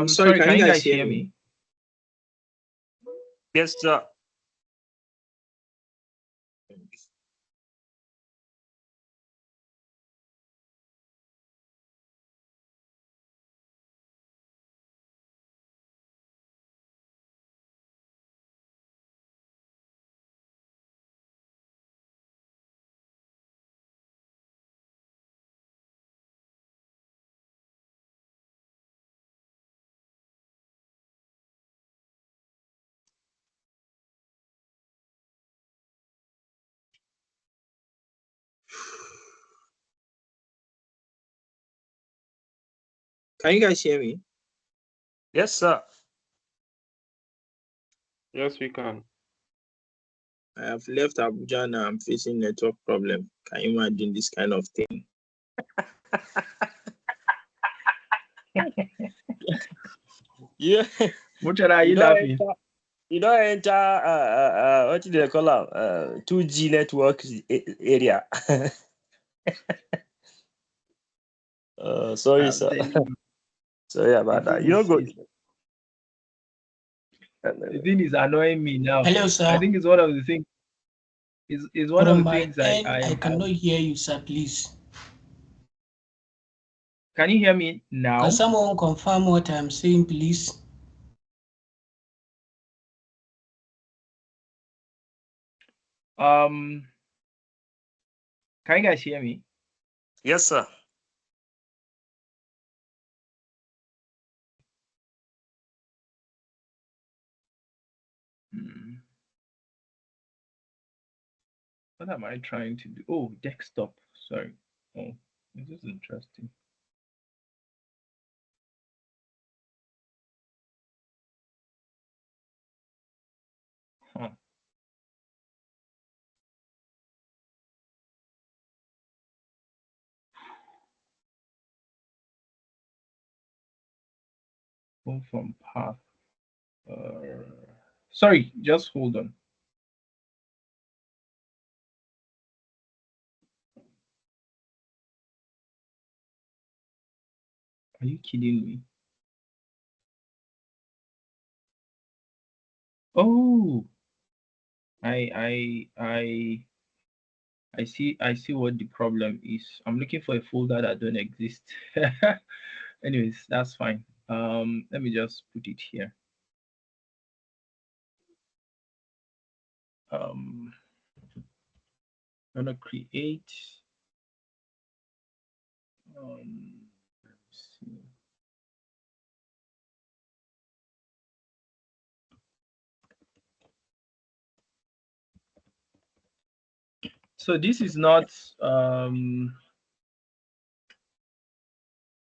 Sorry, can you guys hear me? Yes, sir. Can you guys hear me? Yes, sir. Yes, we can. I have left Abuja now. I'm facing network problem. Can you imagine this kind of thing? Yeah. What are you don't laughing? you don't enter what do they call it? 2G network area. Sorry, I'm sir. telling you, Sorry about the that. thing You don't is, go. the thing is annoying me now. Hello, sir. I think it's one of the things. Is one From of the my things end, I I am. cannot hear you, sir, please. Can you hear me now? Can someone confirm what I'm saying, please? Can you guys hear me? Yes, sir. What am I trying to do? Oh, desktop. Sorry. Oh, this is interesting. Huh. Go from path. Sorry, just hold on. Are you kidding me? Oh, I see what the problem is. I'm looking for a folder that don't exist. Anyways, that's fine. Let me just put it here. I'm gonna create let's see. So this is not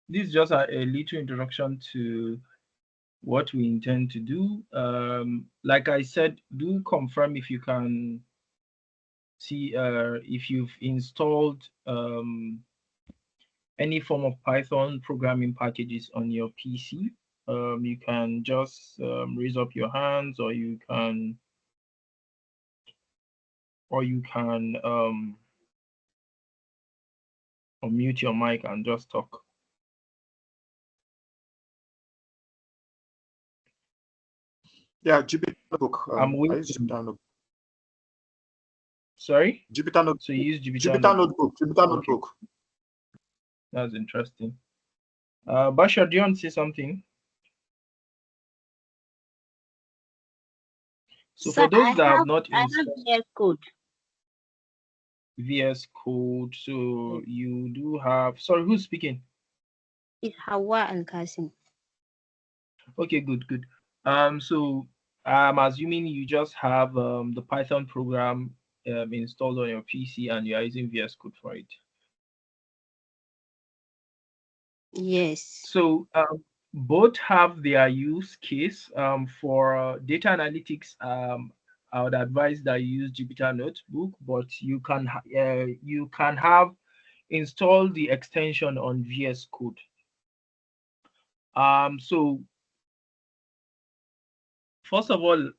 this is just a little introduction to what we intend to do. Like I said, do confirm if you can see if you've installed any form of Python programming packages on your PC. You can just raise up your hands, or you can unmute your mic and just talk. Yeah, Jupyter Notebook. I'm I use waiting. Jupyter Notebook. Sorry? Jupyter Notebook. So you use Jupyter Jupyter Notebook. Notebook. Okay. That's interesting. Basha, do you want to say something? So Sir, for those that have not I have installed, VS Code. VS Code. So you do have, sorry, who's speaking? It's Hawa and Kasim. Okay, good. So I'm assuming you just have the Python program installed on your PC and you are using VS Code for it. Yes. So both have their use case. For data analytics, I would advise that you use Jupyter Notebook, but you can have installed the extension on VS Code. So first of all,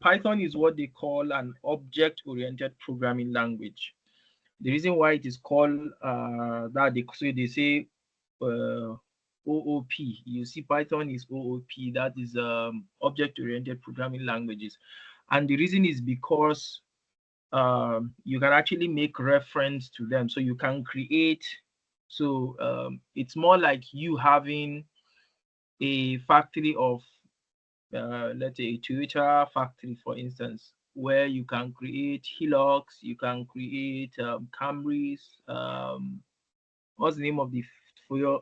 Python is what they call an object-oriented programming language. The reason why it is called that, they say OOP. You see, Python is OOP. That is object-oriented programming languages, and the reason is because you can actually make reference to them. So you can create. So it's more like you having a factory of let's say a Toyota factory, for instance, where you can create Hilux, you can create Camrys, what's the name of the for your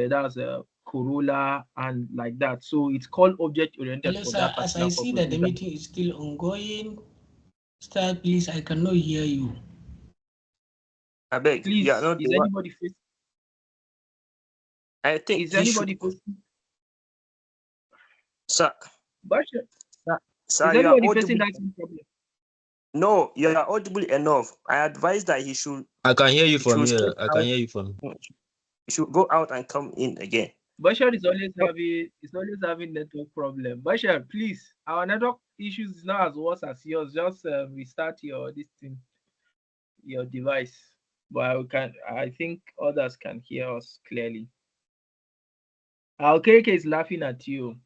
that's Corolla and like that. So it's called object oriented Hello, for sir. that As I particular see purpose. that the meeting is still ongoing, sir, please, I cannot hear you. I beg. Please, Yeah, not is the one. anybody facing? I think Is he should. anybody facing? Sir, Basha, sir, is you are anybody facing audible. that same problem? No, you are audible enough. I advise that he should. I can hear you He from should here. step I can out. hear you from. He should go out and come in again. Bashar is always having network problem. Bashar, please, our network issues is not as worse as yours. Just restart your device. But I think others can hear us clearly. Our KK is laughing at you.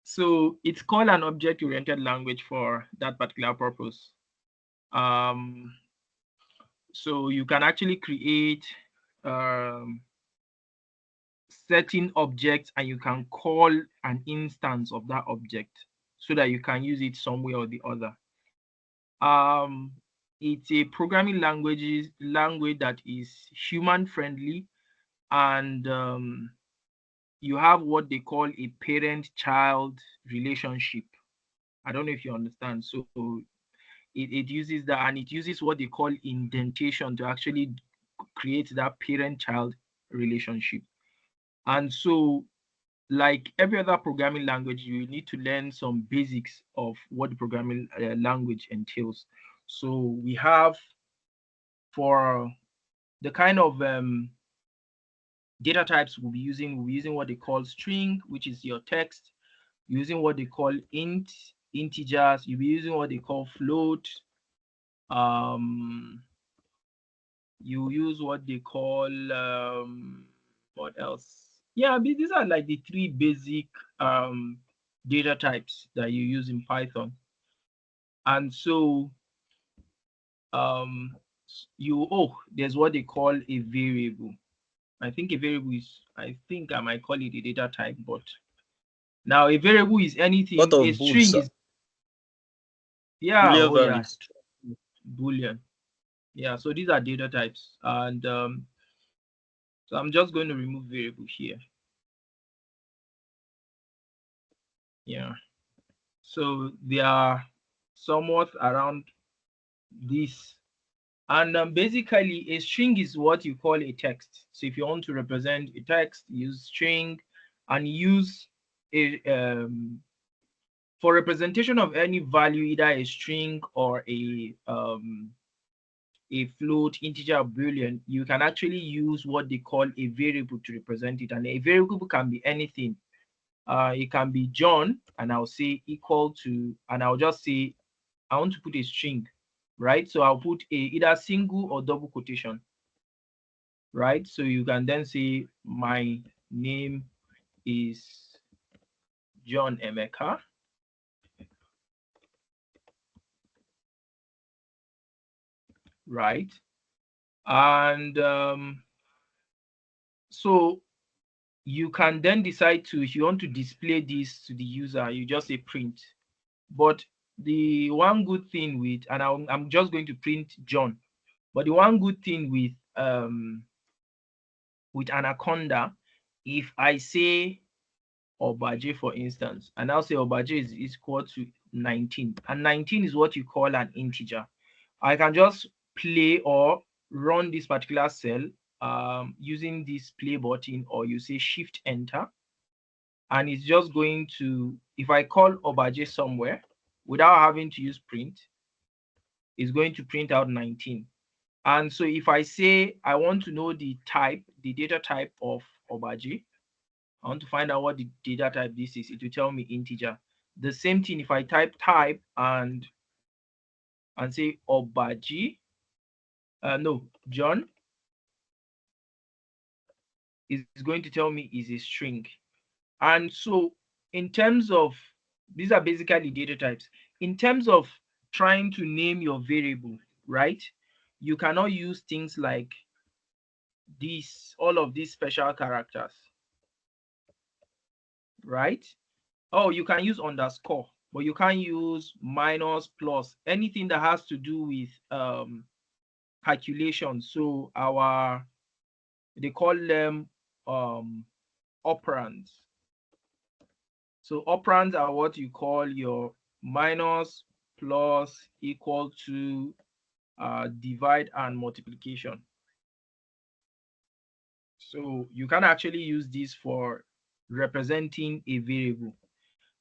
So it's called an object-oriented language for that particular purpose. So you can actually create certain objects and you can call an instance of that object so that you can use it some way or the other. It's a programming language that is human friendly, and you have what they call a parent-child relationship. I don't know if you understand. So it uses that, and it uses what they call indentation to actually create that parent-child relationship. And so, like every other programming language, you need to learn some basics of what the programming language entails. So we have, for the kind of data types we'll be using what they call string, which is your text, using what they call integers, you'll be using what they call float, you use what they call what else? Yeah, these are like the three basic data types that you use in Python. And so there's what they call a variable. I think a variable is, I think I might call it a data type, but now a variable is anything. What A of bool, string sir? is, yeah, Boolean oh yeah, values. Boolean. Yeah, so these are data types. And so I'm just going to remove variable here. Yeah. So they are somewhat around this. And basically, a string is what you call a text. So if you want to represent a text, use string, and use a for representation of any value, either a string or a float, integer, or boolean. You can actually use what they call a variable to represent it, and a variable can be anything. It can be John, and I'll say equal to, and I'll just say I want to put a string, right? So I'll put either single or double quotation, right? So you can then say my name is John Emeka, right? And so you can then decide to, if you want to display this to the user, you just say print. But the one good thing with, and I'm just going to print John, but the one good thing with Anaconda, if I say Obaje, for instance, and I'll say Obaje is equal to 19, and 19 is what you call an integer. I can just play or run this particular cell using this play button, or you say shift enter, and it's just going to, if I call Obaje somewhere without having to use print, it's going to print out 19. And so if I say I want to know the type, the data type of Obaje, I want to find out what the data type this is, it will tell me integer. The same thing if I type and say Obaji, no, John, is going to tell me is a string. And so in terms of, these are basically data types. In terms of trying to name your variable, right? You cannot use things like all of these special characters, right? Oh, you can use underscore, but you can't use minus, plus, anything that has to do with calculation. So they call them operands. So operands are what you call your minus, plus, equal to, divide, and multiplication. So you can actually use this for representing a variable.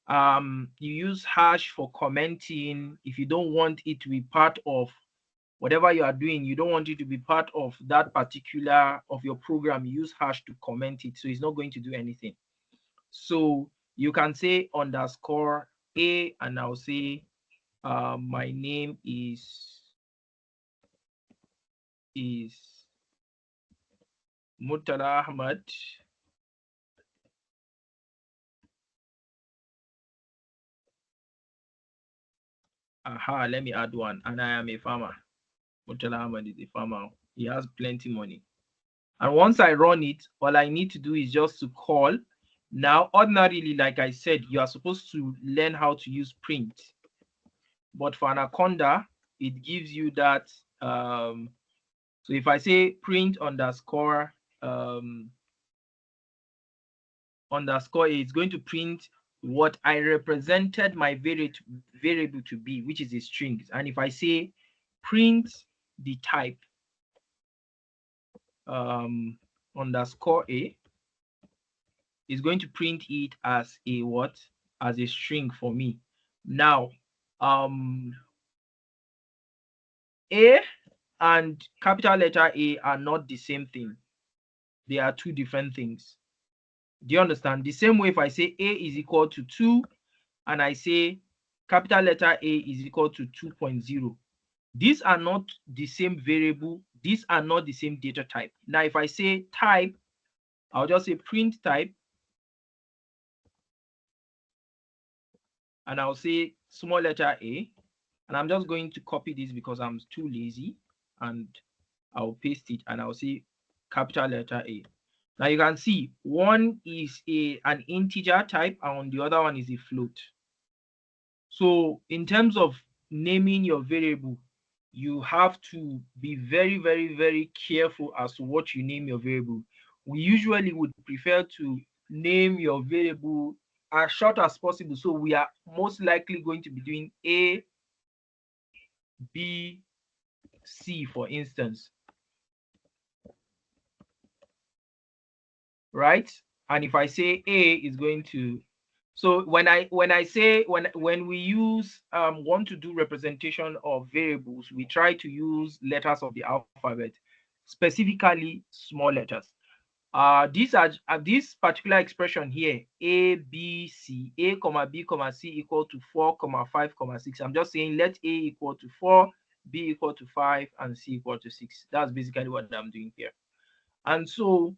You use hash for commenting. If you don't want it to be part of whatever you are doing, you don't want it to be part of that particular of your program, you use hash to comment it, so it's not going to do anything. So you can say underscore a, and I'll say my name is Murtala Ahmad. Aha, let me add one. And I am a farmer. Murtala Ahmad is a farmer. He has plenty money. And once I run it, all I need to do is just to call. Now, ordinarily, like I said, you are supposed to learn how to use print. But for Anaconda, it gives you that. So if I say print underscore underscore a, it's going to print what I represented my variable to be, which is a string. And if I say print the type underscore a, is going to print it as a what? As a string for me. Now, A and capital letter A are not the same thing. They are two different things. Do you understand? The same way if I say A is equal to 2 and I say capital letter A is equal to 2.0, these are not the same variable. These are not the same data type. Now, if I say type, I'll just say print type, and I'll say small letter a, and I'm just going to copy this because I'm too lazy, and I'll paste it, and I'll say capital letter A. Now you can see one is an integer type and the other one is a float. So in terms of naming your variable, you have to be very, very, very careful as to what you name your variable. We usually would prefer to name your variable as short as possible. So we are most likely going to be doing A, B, C, for instance. Right? And if I say A is going to, so when we use want to do representation of variables, we try to use letters of the alphabet, specifically small letters. These are this particular expression here, A, B, C, A, comma B, comma C equal to 4, comma 5, comma 6. I'm just saying let A equal to 4, B equal to 5, and C equal to 6. That's basically what I'm doing here. And so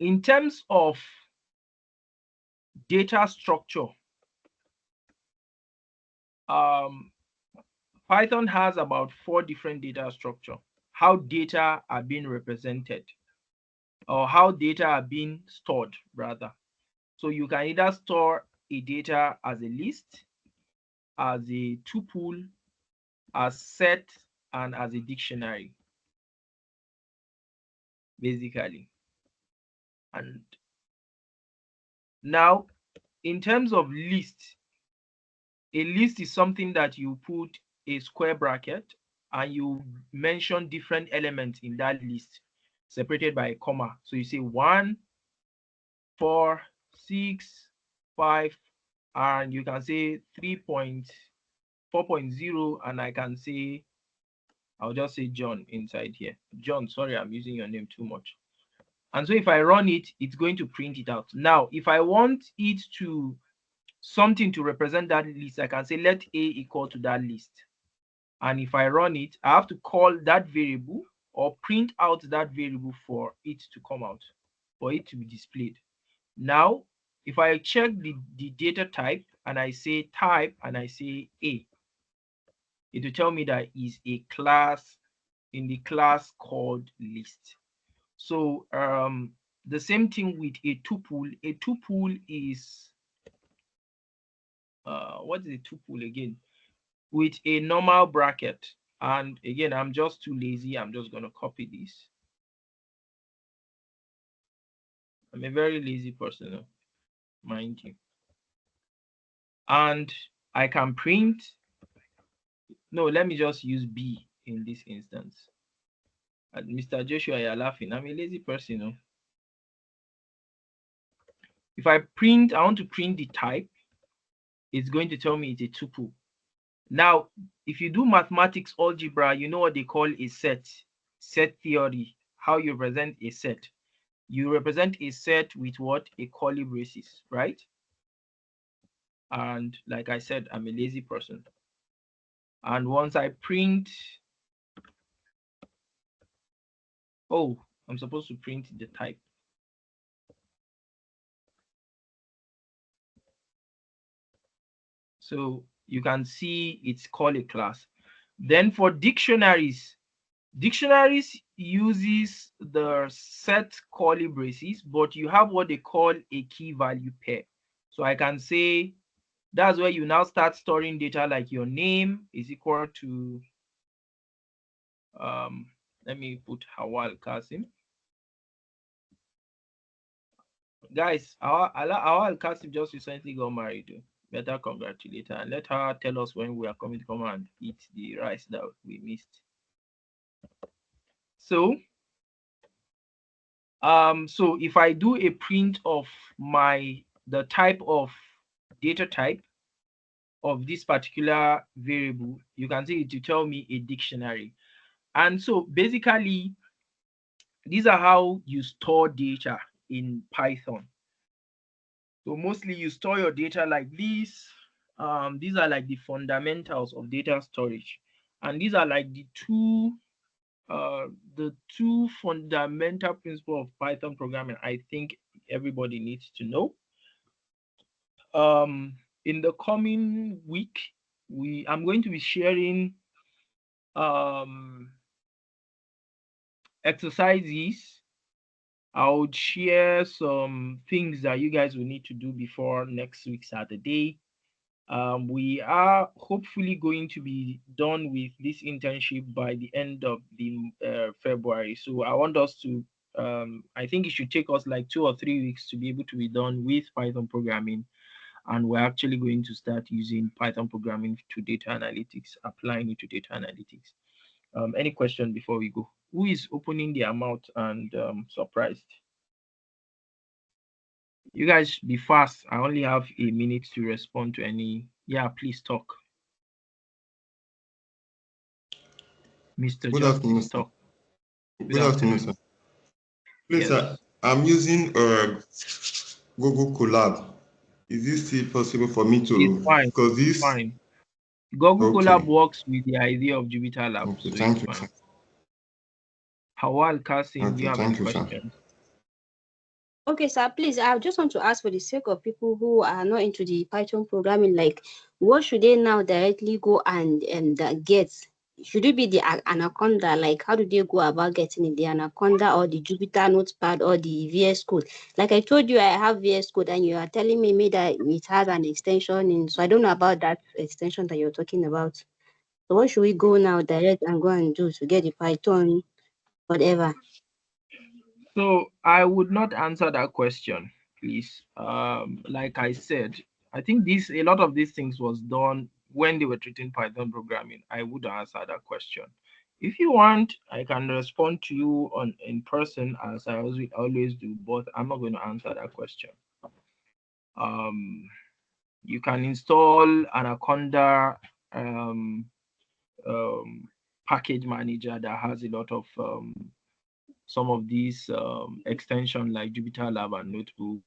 in terms of data structure, Python has about 4 different data structure, how data are being represented, or how data are being stored rather. So you can either store a data as a list, as a tuple, as set, and as a dictionary, basically. And now, in terms of list, a list is something that you put a square bracket and you mention different elements in that list separated by a comma. So you say 1, 4, 6, 5, and you can say 3.4.0, and I can say, I'll just say John inside here. John, sorry, I'm using your name too much. And so if I run it, it's going to print it out. Now, if I want it to something to represent that list, I can say let A equal to that list. And if I run it, I have to call that variable or print out that variable for it to come out, for it to be displayed. Now, if I check the data type and I say type and I say A, it will tell me that is a class in the class called list. So the same thing with a tuple. A tuple is what is a tuple again? With a normal bracket. And again, I'm just too lazy. I'm just going to copy this. I'm a very lazy person, mind you. And I can print. No, let me just use B in this instance. And Mr. Joshua, you're laughing. I'm a lazy person. If I want to print the type, it's going to tell me it's a tuple. Now, if you do mathematics algebra, you know what they call a set theory, how you represent a set. You represent a set with what? A curly braces, right? And like I said, I'm a lazy person. And once I print, oh, I'm supposed to print the type. So you can see it's called a class. Then for dictionaries uses the set curly braces, but you have what they call a key value pair. So I can say that's where you now start storing data like your name is equal to, let me put Hawal Kasim. Guys, Hawal Kasim just recently got married. Better congratulate her and let her tell us when we are coming to come and eat the rice that we missed. So so if I do a print of the type of data type of this particular variable, you can see it will tell me a dictionary. And so basically, these are how you store data in Python. So mostly you store your data like this. These are like the fundamentals of data storage. And these are like the two fundamental principles of Python programming I think everybody needs to know. In the coming week, I'm going to be sharing exercises. I would share some things that you guys will need to do before next week Saturday. We are hopefully going to be done with this internship by the end of the February. So I want us to, I think it should take us like 2 or 3 weeks to be able to be done with Python programming. And we're actually going to start using Python programming to data analytics, applying it to data analytics. Any question before we go? Who is opening their mouth and surprised? You guys be fast. I only have a minute to respond to any. Yeah, please talk. Mr. Good Justice, afternoon, sir. talk. Good afternoon, sir. Please, Yes. sir, I'm using Google Colab. Is this still possible for me to? It's fine. Because this. It's fine. Google Okay. Colab works with the idea of Jupyter Lab, Okay, so thank it's you, fine. sir. Hawal Kasim, do you Okay, have thank any you, sir. questions? Okay, sir, please, I just want to ask for the sake of people who are not into the Python programming, like what should they now directly go and get should it be the Anaconda? Like, how do they go about getting it? The Anaconda or the Jupyter Notepad or the VS Code? Like I told you, I have VS Code, and you are telling me that it has an extension in. So I don't know about that extension that you're talking about. So what should we go now direct and go and do to get the Python, whatever? So I would not answer that question, please. Like I said, I think a lot of these things was done when they were treating Python programming. I would answer that question. If you want, I can respond to you in person as I always do, but I'm not going to answer that question. You can install Anaconda package manager that has a lot of some of these extension like Jupyter Lab and Notebook.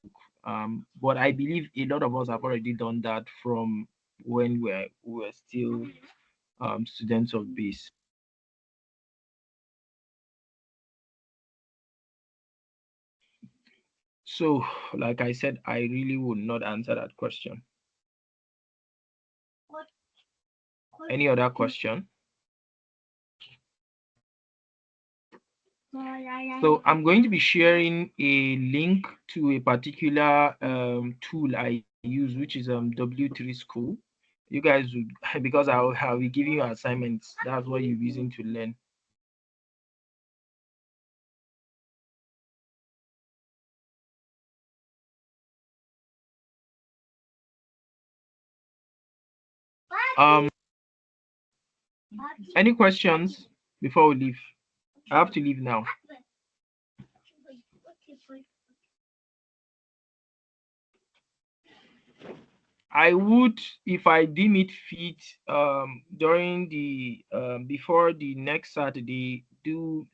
But I believe a lot of us have already done that from when we were still students of base. So, like I said, I really would not answer that question. Any other question? So I'm going to be sharing a link to a particular tool I use, which is W3 School. You guys would, because I'll be giving you assignments. That's what you're using to learn. Any questions before we leave? I have to leave now. I would, if I deem it fit, during the before the next Saturday, do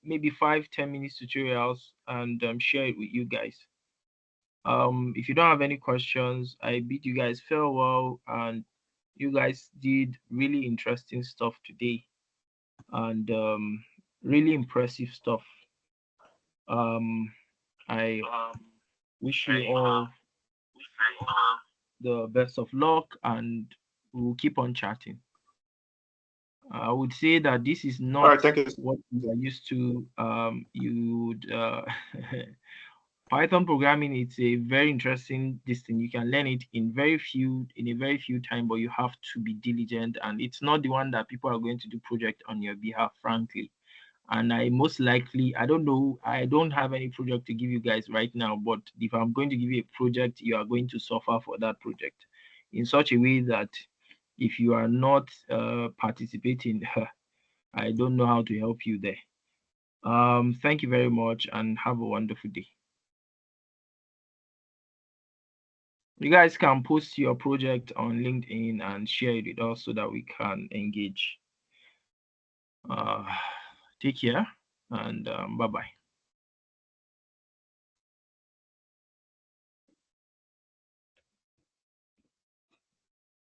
maybe 5-10 minutes tutorials and share it with you guys. If you don't have any questions, I bid you guys farewell, and you guys did really interesting stuff today, and really impressive stuff. I wish you all the best of luck, and we'll keep on chatting. I would say that this is not what we are used to. Python programming, it's a very interesting thing. You can learn it in a very few time, but you have to be diligent, and it's not the one that people are going to do project on your behalf, frankly. And I don't know, I don't have any project to give you guys right now, but if I'm going to give you a project, you are going to suffer for that project in such a way that if you are not participating, I don't know how to help you there. Thank you very much and have a wonderful day. You guys can post your project on LinkedIn and share it with us so that we can engage. Take care and bye-bye.